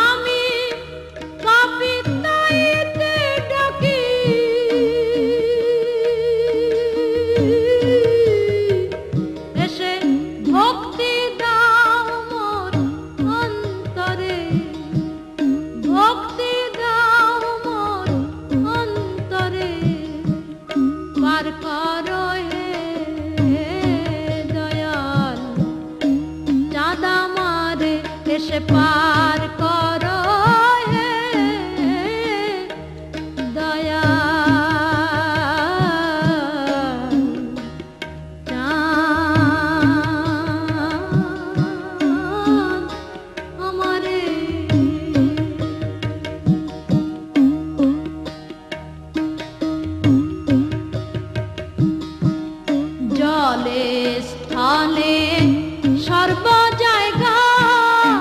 আমি পাপী তাইতে ডাকি এসে ভক্তি দাও মোর অন্তরে ভক্তি দাও মোর অন্তরে পার করো হে দয়াল চাঁদ আমারে এসে পার করো হে দয়াল আমারে জলে স্থলে সর্ব জায়গায়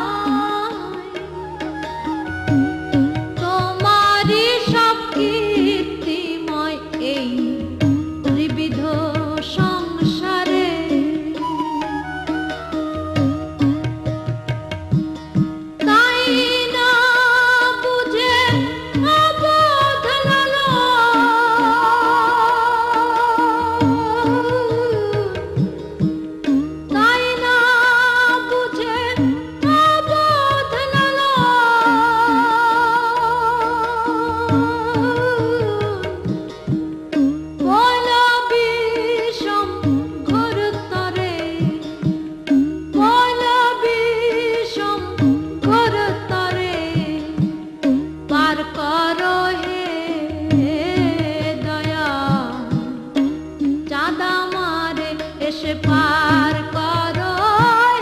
তোমারই সব কীর্তিময় এই ত্রিবিধ সংসারে তাই না বুঝে অবোধ তাই না বুঝে অবোধ বল বিষম ঘোর তরে বল বিষম ঘোর তরে পার করো হে দয়া চাঁদ আমারে এসে পার করো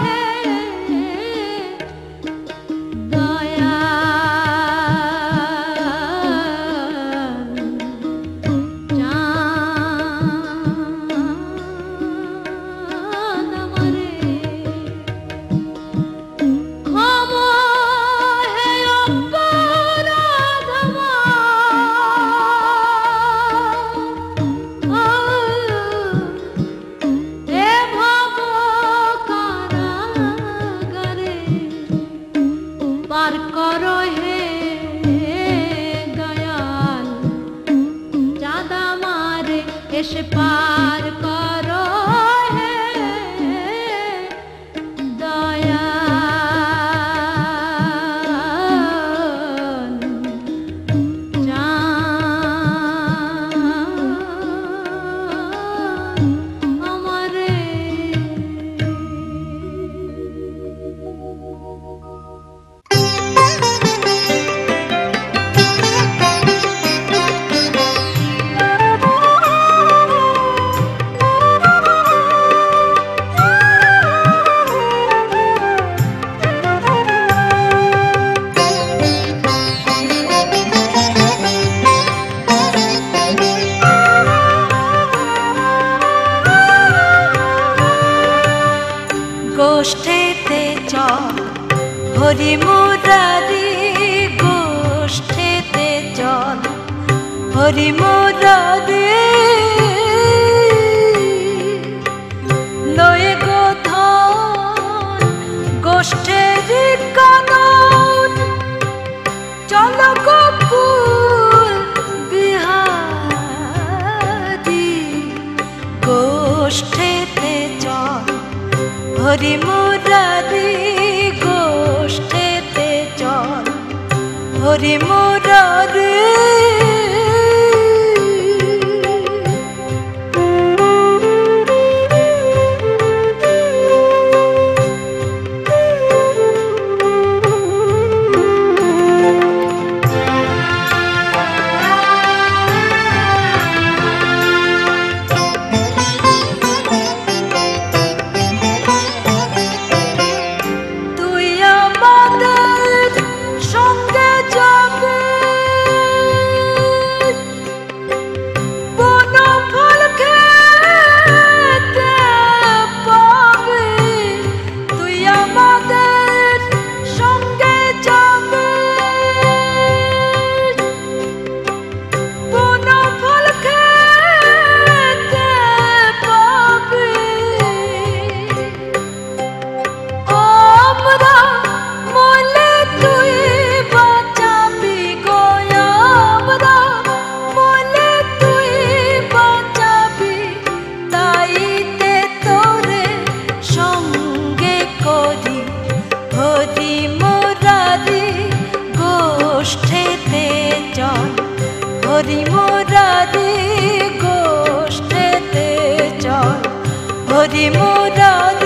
হে দয়া চাঁদ আমারে ক্ষমা হে অপার গোষ্ঠীতে চল হরি মুরারি গোষ্ঠীতে চল হরি মুরারি লয়ে গোধন গোষ্ঠীর কানন চল গোকুল বিহারি গোষ্ঠীতে চল হরি মুরারি গোষ্ঠীতে চল হরি মুরারি হরি মুরারি গোষ্ঠীতে চল হরি মুরারি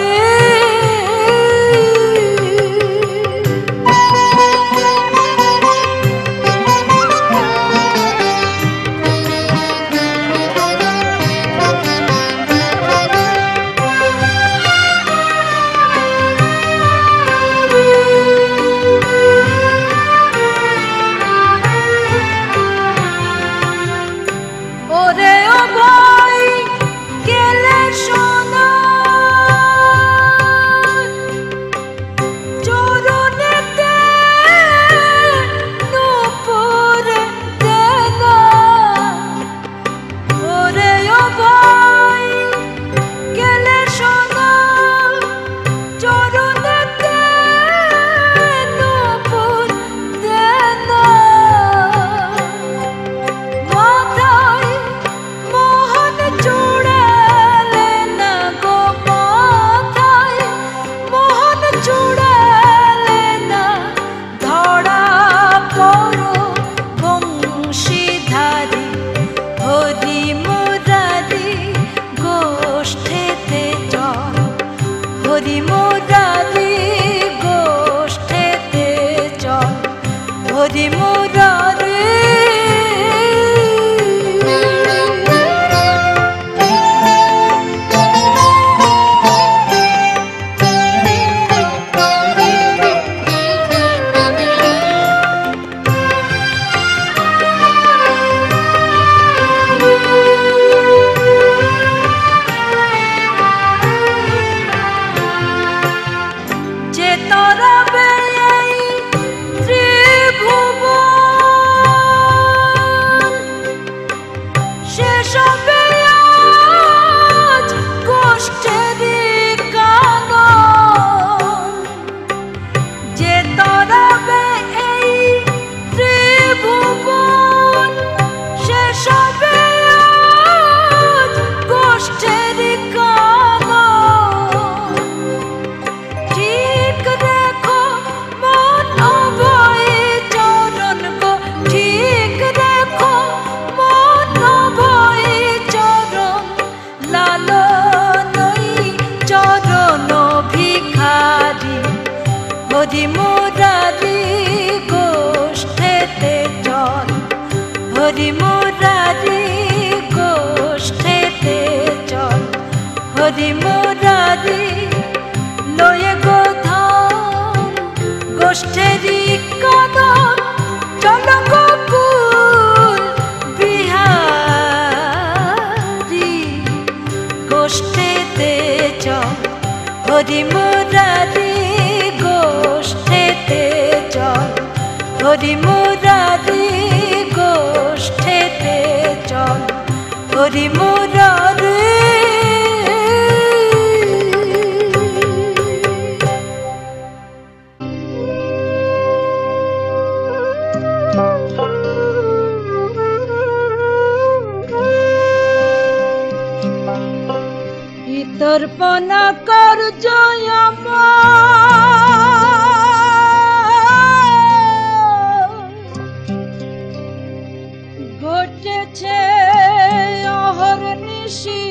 হরি মুরারি গোষ্ঠীতে চল হরি মুরারি হরি মুরারি গোষ্ঠীতে চল হরি মুরারি গোষ্ঠীতে চল হরি মুরারি লয়ে গোধন গোষ্ঠীর কানন চল গোকুল বিহারি গোষ্ঠীতে চল হরি মুরারি হরি মুরারি গোষ্ঠেতে চল হরি মুরারি তর্পণা কর জয় ঘটেছে অহর্নিশি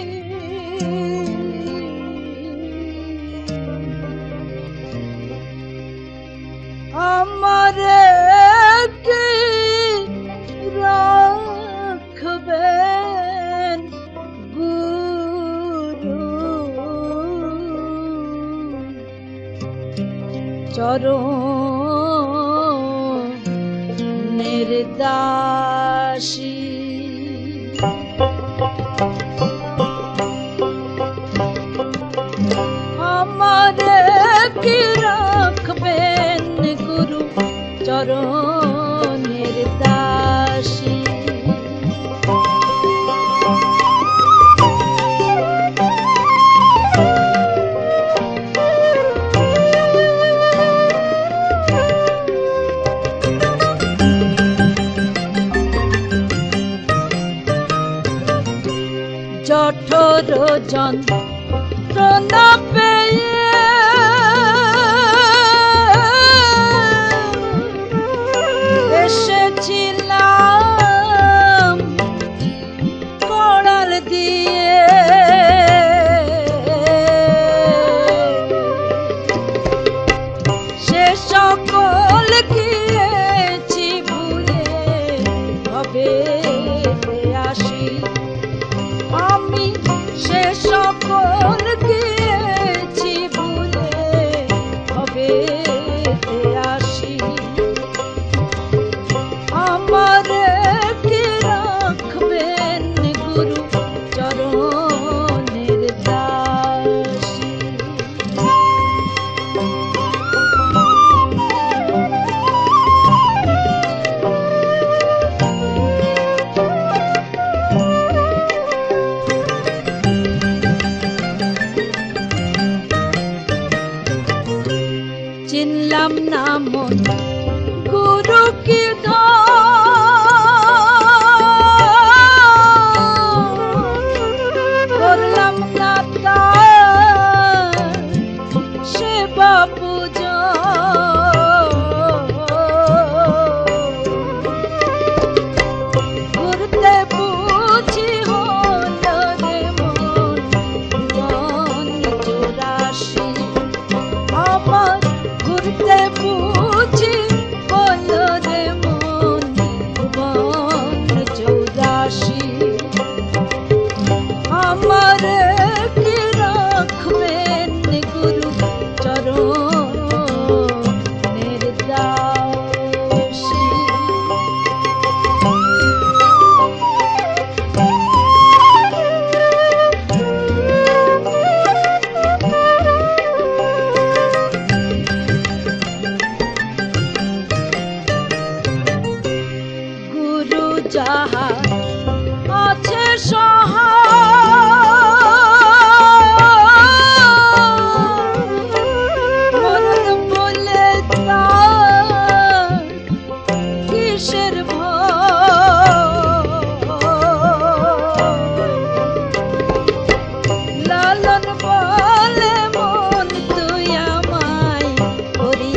আমারে কি রাখবেন চরণের দাসী আমারে কি রাখবেন গুরু চরণের দাসী জঠর যন্ত্রণা পেয়ে এসেছিলাম কড়াল দিয়ে সে সকল গিয়েছি ভুলে হবে আসি আমি সে সকল গিয়েছি ভুলে হবে আসি আমারে কি রাখবেন গুরু চরণের দাসী চিনলাম না মন গুরু কি করলাম না তার সেবা পূজা ঘুরতে বুঝি হল রে মন চুরাশি আমার ঘুরতে বুঝি বল রে মন চৌরাশি আমার কি রাখবেন গুরু চরণের দাসী গুরু যাহা আছে মরণ বলে তার কিসের লালন বলে মন তুই আমায় করি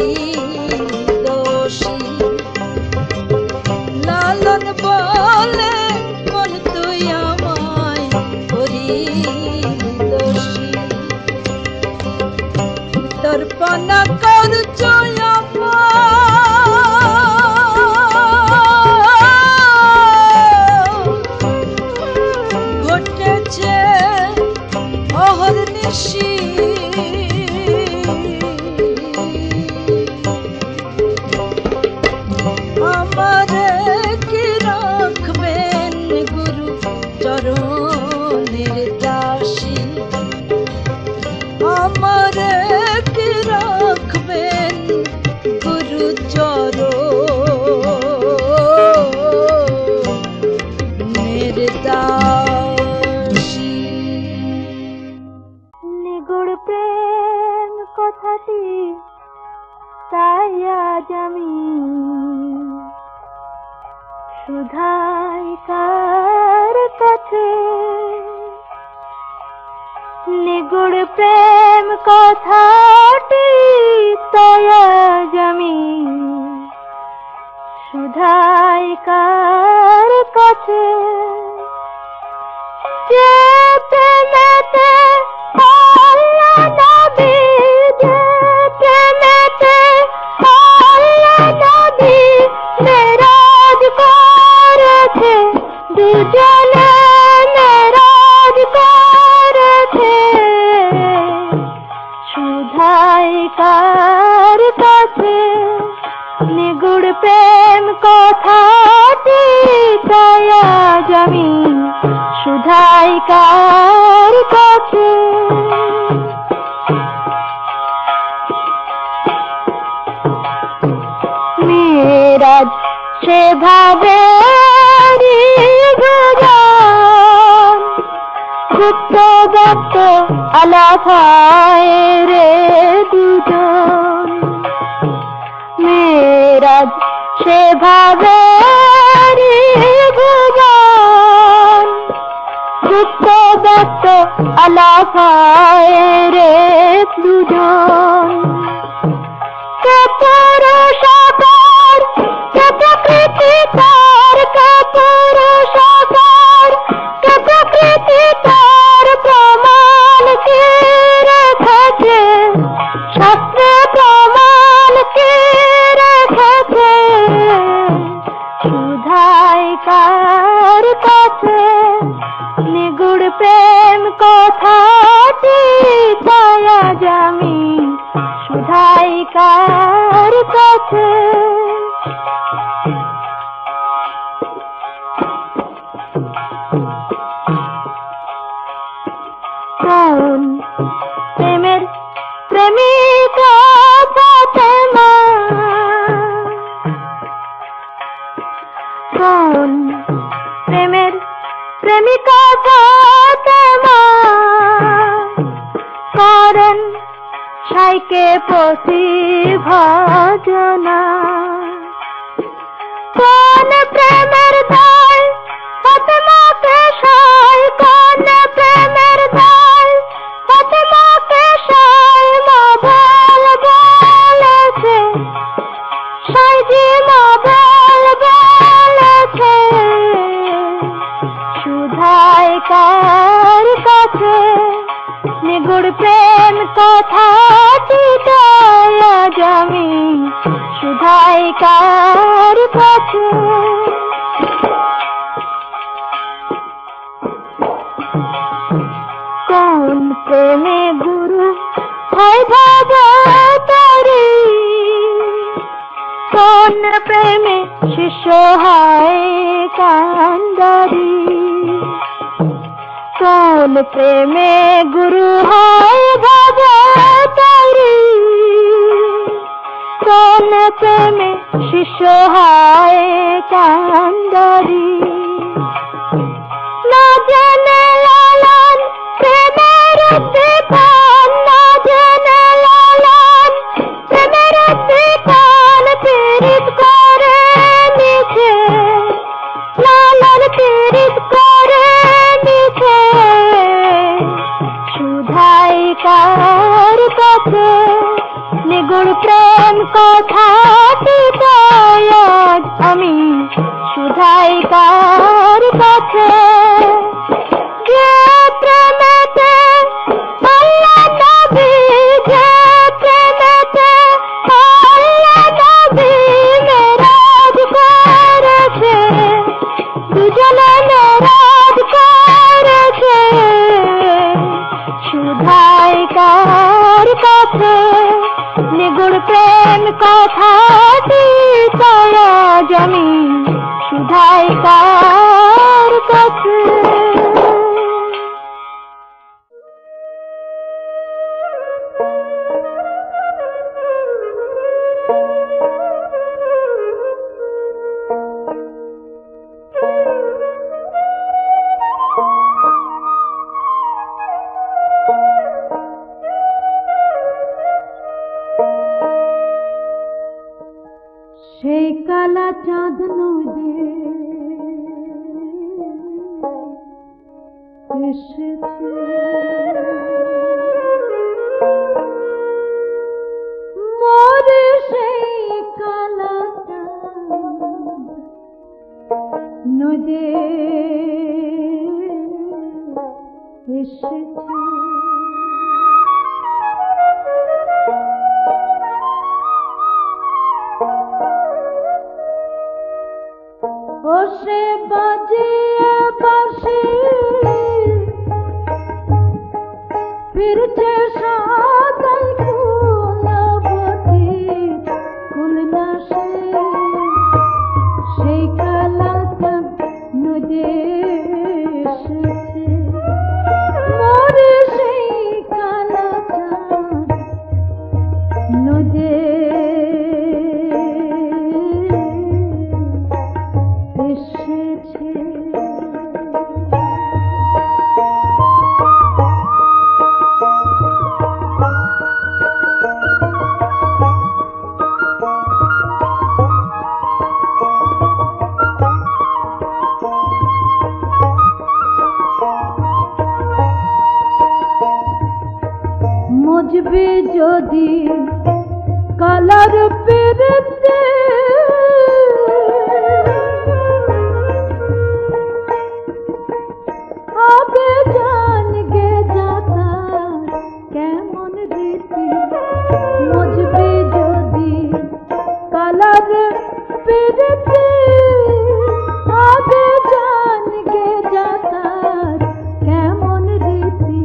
দোষী লালন বলে মন তুই আমায় করি দোষী তর্পণা কর জয় ঘটেছে অহর্নিশি আমারে কি রাখবেন গুরু চরণের দাসী আমারে কি রাখবেন গুরু চরণ নিগুড় প্রেম কথাটি তাই আজ আমি শুধাই কার কাছে। নিগুড় প্রেম কথাটি তাই আজ আমি শুধাই কার কাছে। যেতে মেতে আল্লাহ নবী, যেতে মেতে আল্লাহ নবী মেরাজ করেছে, দুজনে মেরাজ করেছে। শুধাই কার কাছে নিগুড় প্রেম কথাটি তাই আজ আমি শুধাই কার কাছে। মেরাজ সেভাবে গুজন, গুপ্ত ব্যক্ত আলাপ হয় রে দুজন। মেরাজ সেভাবে গুজন, গুপ্ত ব্যক্ত আলাপ হয় রে দুজন। কে পুরুষাকার, কে প্রকৃতি তার, কে পুরুষাকার, কে প্রকৃতি তার প্রমাণ কে রেখেছে, শাস্ত্রে প্রমাণ কে রেখেছে। শুধাই কার কাছে নিগুড় প্রেম কথাটি তাই আজ আমি শুধাই কার কাছে। কোন প্রেমের প্রেমিকা ফাতেমা, কোন প্রেমের প্রেমিকা ফাতেমা করেন সাইকে পতি ভজনা। কোন প্রেমের দায় ফাতেমাকে সাই, কোন প্রেমের দায় ফাতেমাকে সাই মা বল বলেছে, সাইজি মা বল বলেছে। শুধাই কার কাছে নিগুড় প্রেম কথাটি তাই আজ আমি শুধাই কার কাছে। কোন প্রেমে গুরু হয় ভবতারী, কোন প্রেমে শিষ্য হয় কান্ডারি। কোন প্রেমে গুরু হয় ভবতারী, কোন প্রেমে শিষ্য হয় কান্ডারি। না জানে লালন প্রেমের উদ্দীপন, না জানে লালন প্রেমের উদ্দীপন। পীড়িত করে মিছে লালন, পীড়িত করে মিছে। শুধাই কার কাছে নিগুড় প্রেম কথাটি তাই আজ আমি শুধাই কার কাছে। যে প্রেমেতে আল্লাহ নবী, যে প্রেমেতে আল্লাহ নবী মেরাজ করেছে, দুজনে মেরাজ করেছে। শুধাই কার কাছে নিগুড় প্রেম কথাটি তাই আজ আমি শুধাই কার কাছে। কালা চাঁদ নদী এসেছে মোরে সেই কালা চাঁদ নদী এসেছে বসে বাজিয়ে বাঁশি ফিরছে সাদাই কুলবতী কুলনাশে সেই কালা চাঁদ নদী এসেছে মোরে সেই কালা চাঁদ নদী মুজবে যদি কালার পেরেতে আগে জান গে যাতা কেমন রীতি মুজবে যদি কালার পেরেতে আগে জান গে যাতা কেমন রীতি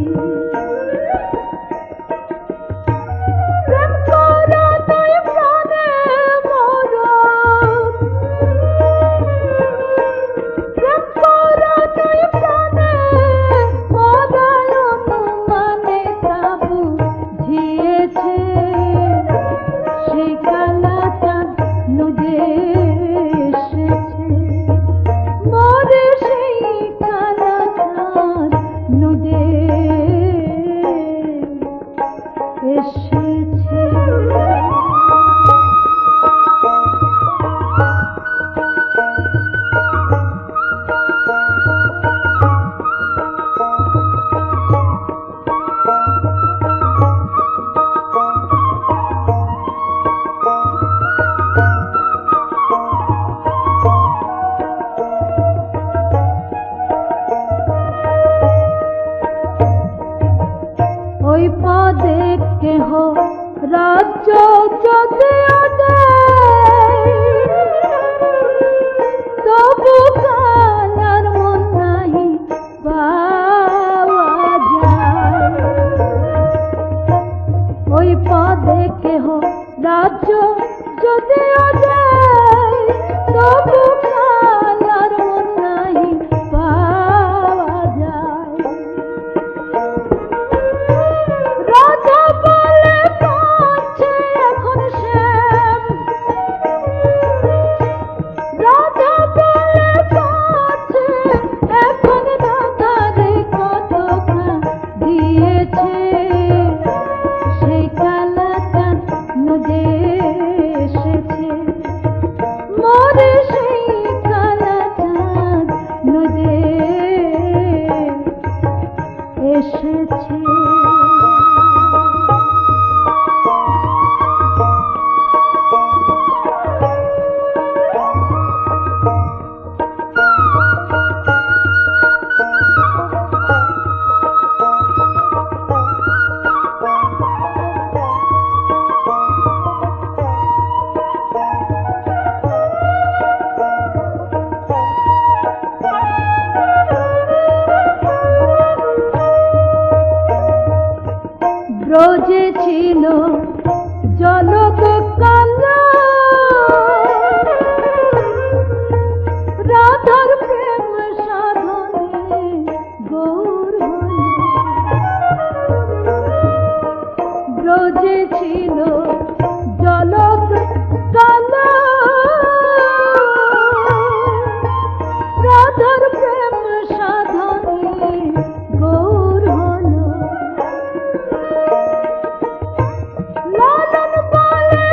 ওই পদে কেহ রাজ্য যদি তবু কালার মন নাহি পাওয়া যায় ওই পদে কেহ রাজ্য যদি তবু কালার মন নাহি পাওয়া যায় রাজা বলে কাছে এখন শ্যাম রাজা বলে কাছে এখন রাধারে কতক্ষণ দিয়েছে সেই কালা চাঁদ নদী এসেছে মোরে সেই কালা চাঁদ নদী এসেছে ব্রজে ছিল জলক কালা রাধার প্রেম সাধনে গৌর হল ব্রজে ছিল জলক কালা রাধার প্রেম সাধনে গৌর হল লালন বলে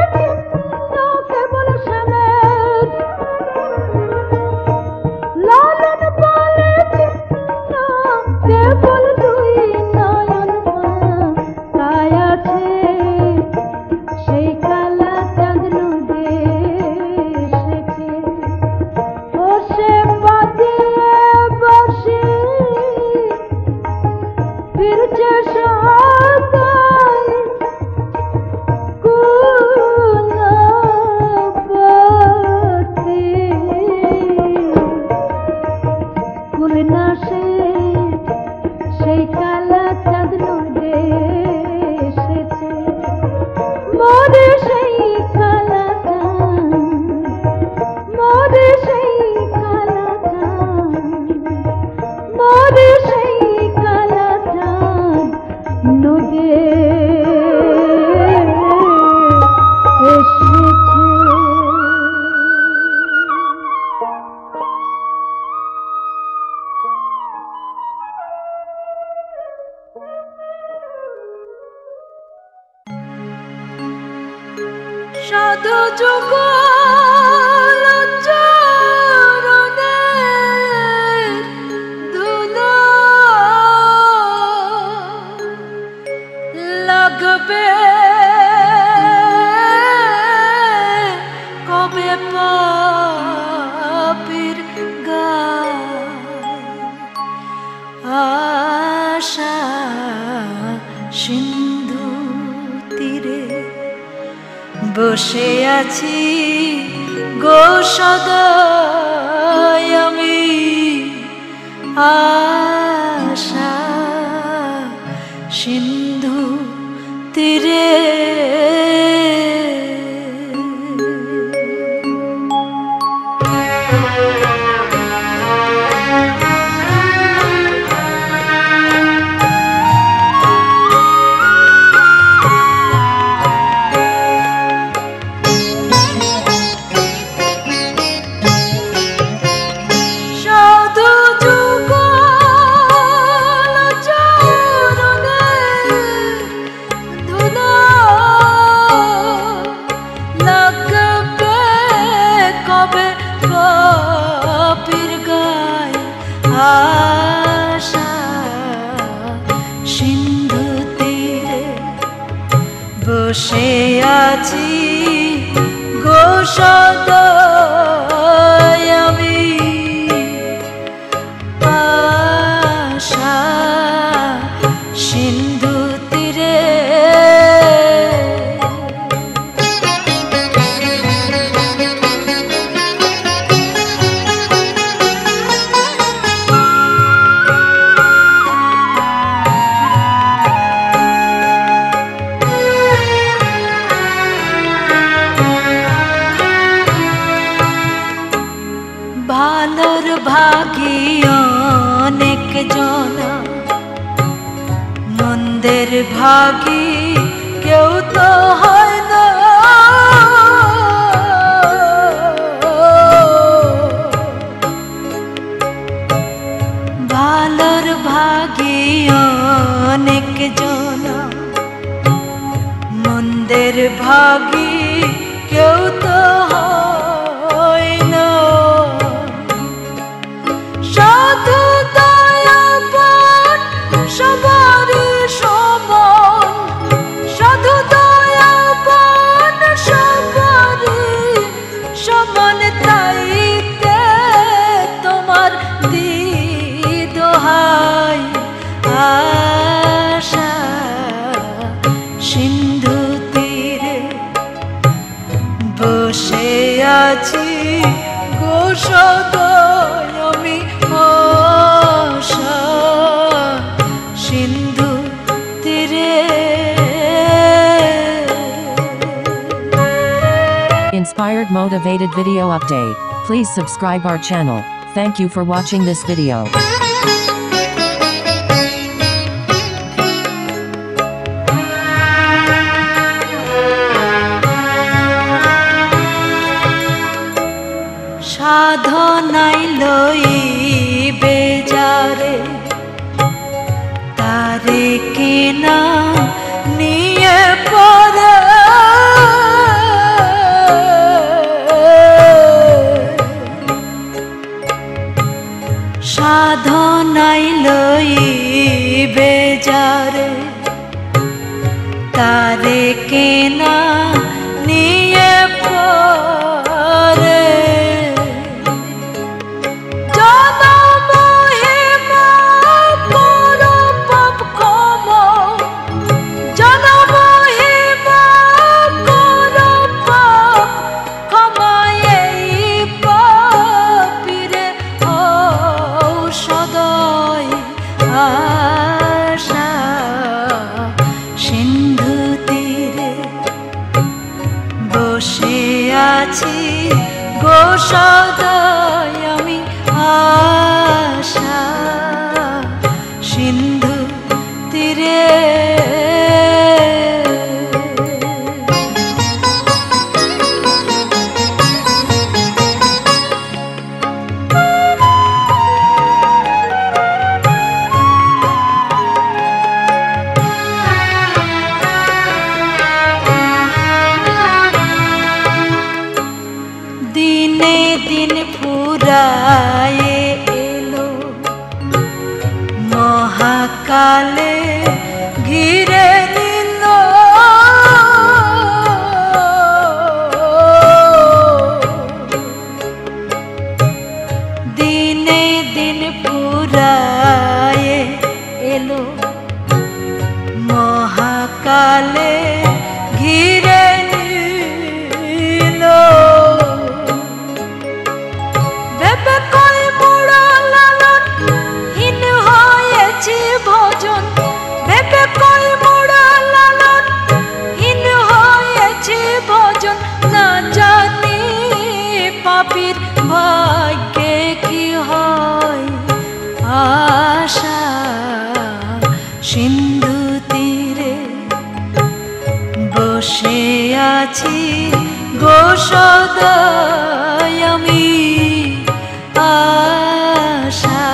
সাধু যুগল চরণের ধুলো লাগবে কবে পাপীর গায় আশা সিন্ধু তীরে বসে আছি গো সদয় আমি আশা সিন্ধু তীরে আশা সিন্ধু তীরে বসে আছি গো সদয় আমি আশা সিন্ধু তীরে ভালোর ভাগী অনেক জনা মন্দের ভাগী কেউ তো হয় না ভালোর ভাগী অনেক জনা মন্দের ভাগী কেউ তো হয় না সাধু দয়াবান সবারই সমান সাধু দয়াবান সবারই সমান তাইতে তোমার দোহাই আশা সিন্ধু তীরে বসে আছি গো সদয় আমি আশা সিন্ধু তীরে Inspired motivated video update. Please subscribe our channel. Thank you for watching this video. সাধনাই লইবে যারে তারে কেনা নিয়ে পড়ে সাধনাই লইবে যারে তারে কেনা নিয়ে পড়ে আশা সিন্ধু তীরে বসে আছি গো সদয় আমি আশা সিন্ধু তীরে মহাকালে ঘিরে নিল দিনে দিন পুরায়ে এলো মহাকালে ঘিরে নিল ভেবে কই মোড়া লালন হীন হয়েছে ভজন ভেবে কই মোড়া লালন হীন হয়েছে ভজন না জানি পাপীর ভাগ্যে কি হয় আশা সিন্ধু তীরে বসে আছি গো সদাই আমি আশা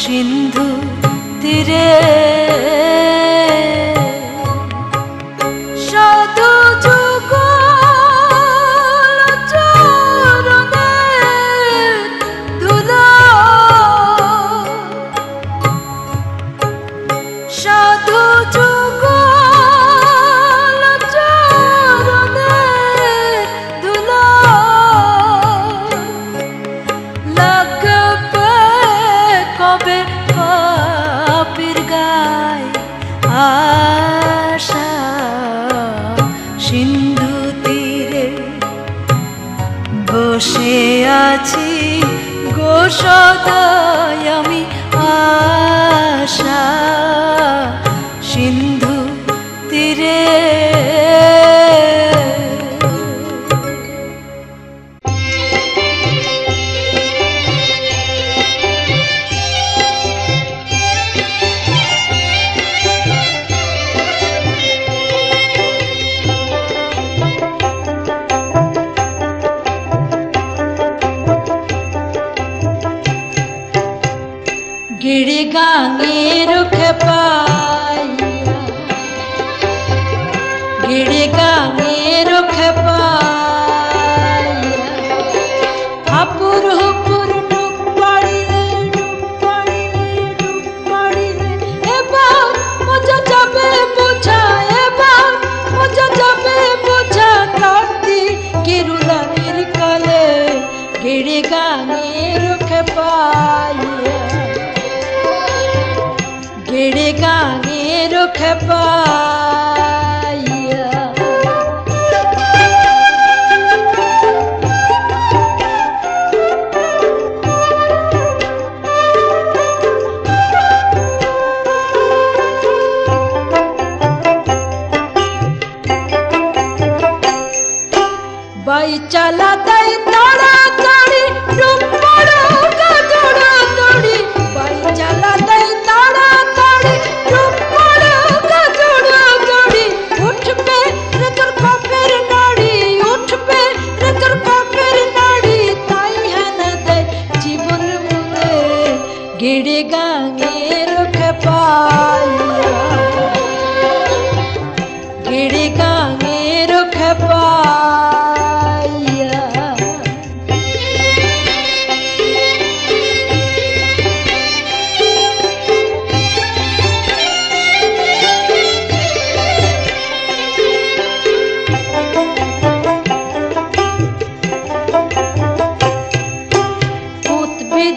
সিন্ধু তীরে সাধু যুগল চরণের ধুলা সাধু যুগল চরণের ধুলা লাগবে কবে পাপীর গায় আশা সিন্ধু তীরে বসে আছি গো সদাই আমি আশা সিন্ধু তীরে गिड़ी गांगे रुख पाया गिड़ी गांगे रुख पाया हापुर हुपुर डूब पड़ी रे एबा मुझे जाबे बुझा एबा मुझे जाबे बुझा काटी किरुला निरकले गिड़ी गांगे रुख पाया गिड़ी गांगे रुख पाया बाई चला दई तड़ा तड़ी डूब पड़ो का जोड़ा तड़ी बाई चला दई तड़ा तड़ी डूब पड़ो का जोड़ा तड़ी उठ पे रतर पापेर नाड़ी उठ पे रतर पापेर नाड़ी ताई है न दे जीवन मुने गिड़ी गांगे रुख पाया गिड़ी गांगे रुख पाया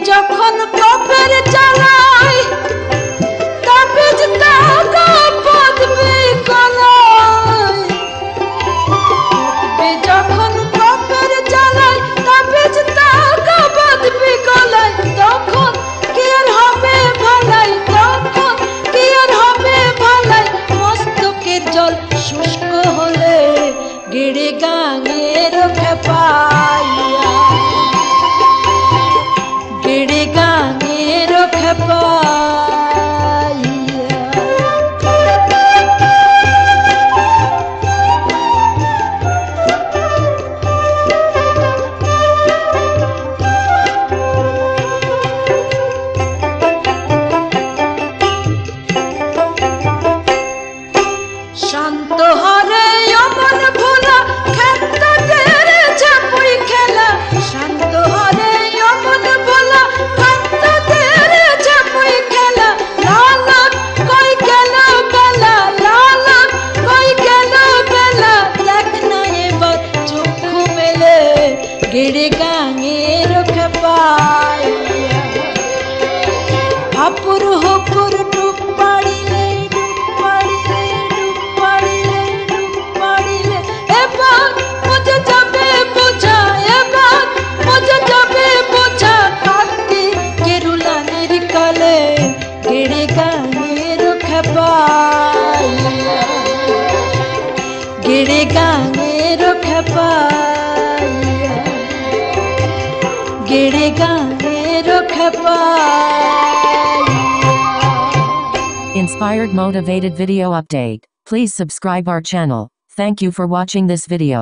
যখন কপের জ্বালাই তাবিজ তাগা পদবি গলায় যখন কপের জ্বালাই তাবিজ তাগা পদবি গলায় তখন কি আর হবে ভালাই তখন কি আর হবে ভালাই মস্তকের জল শুষ্ক হলে গিড়ি গাঙে রুখে পাইয়া गिड़ी गांगे रुख पाया शांत हरे यमन भोला खेत तेरे छपुई खेला शांत हरे यमन भोला खेत तेरे छपुई खेला গেড়ে গানের খেপাইয়া গেড়ে গানের খেপাইয়া Inspired motivated video update. Please subscribe our channel. Thank you for watching this video.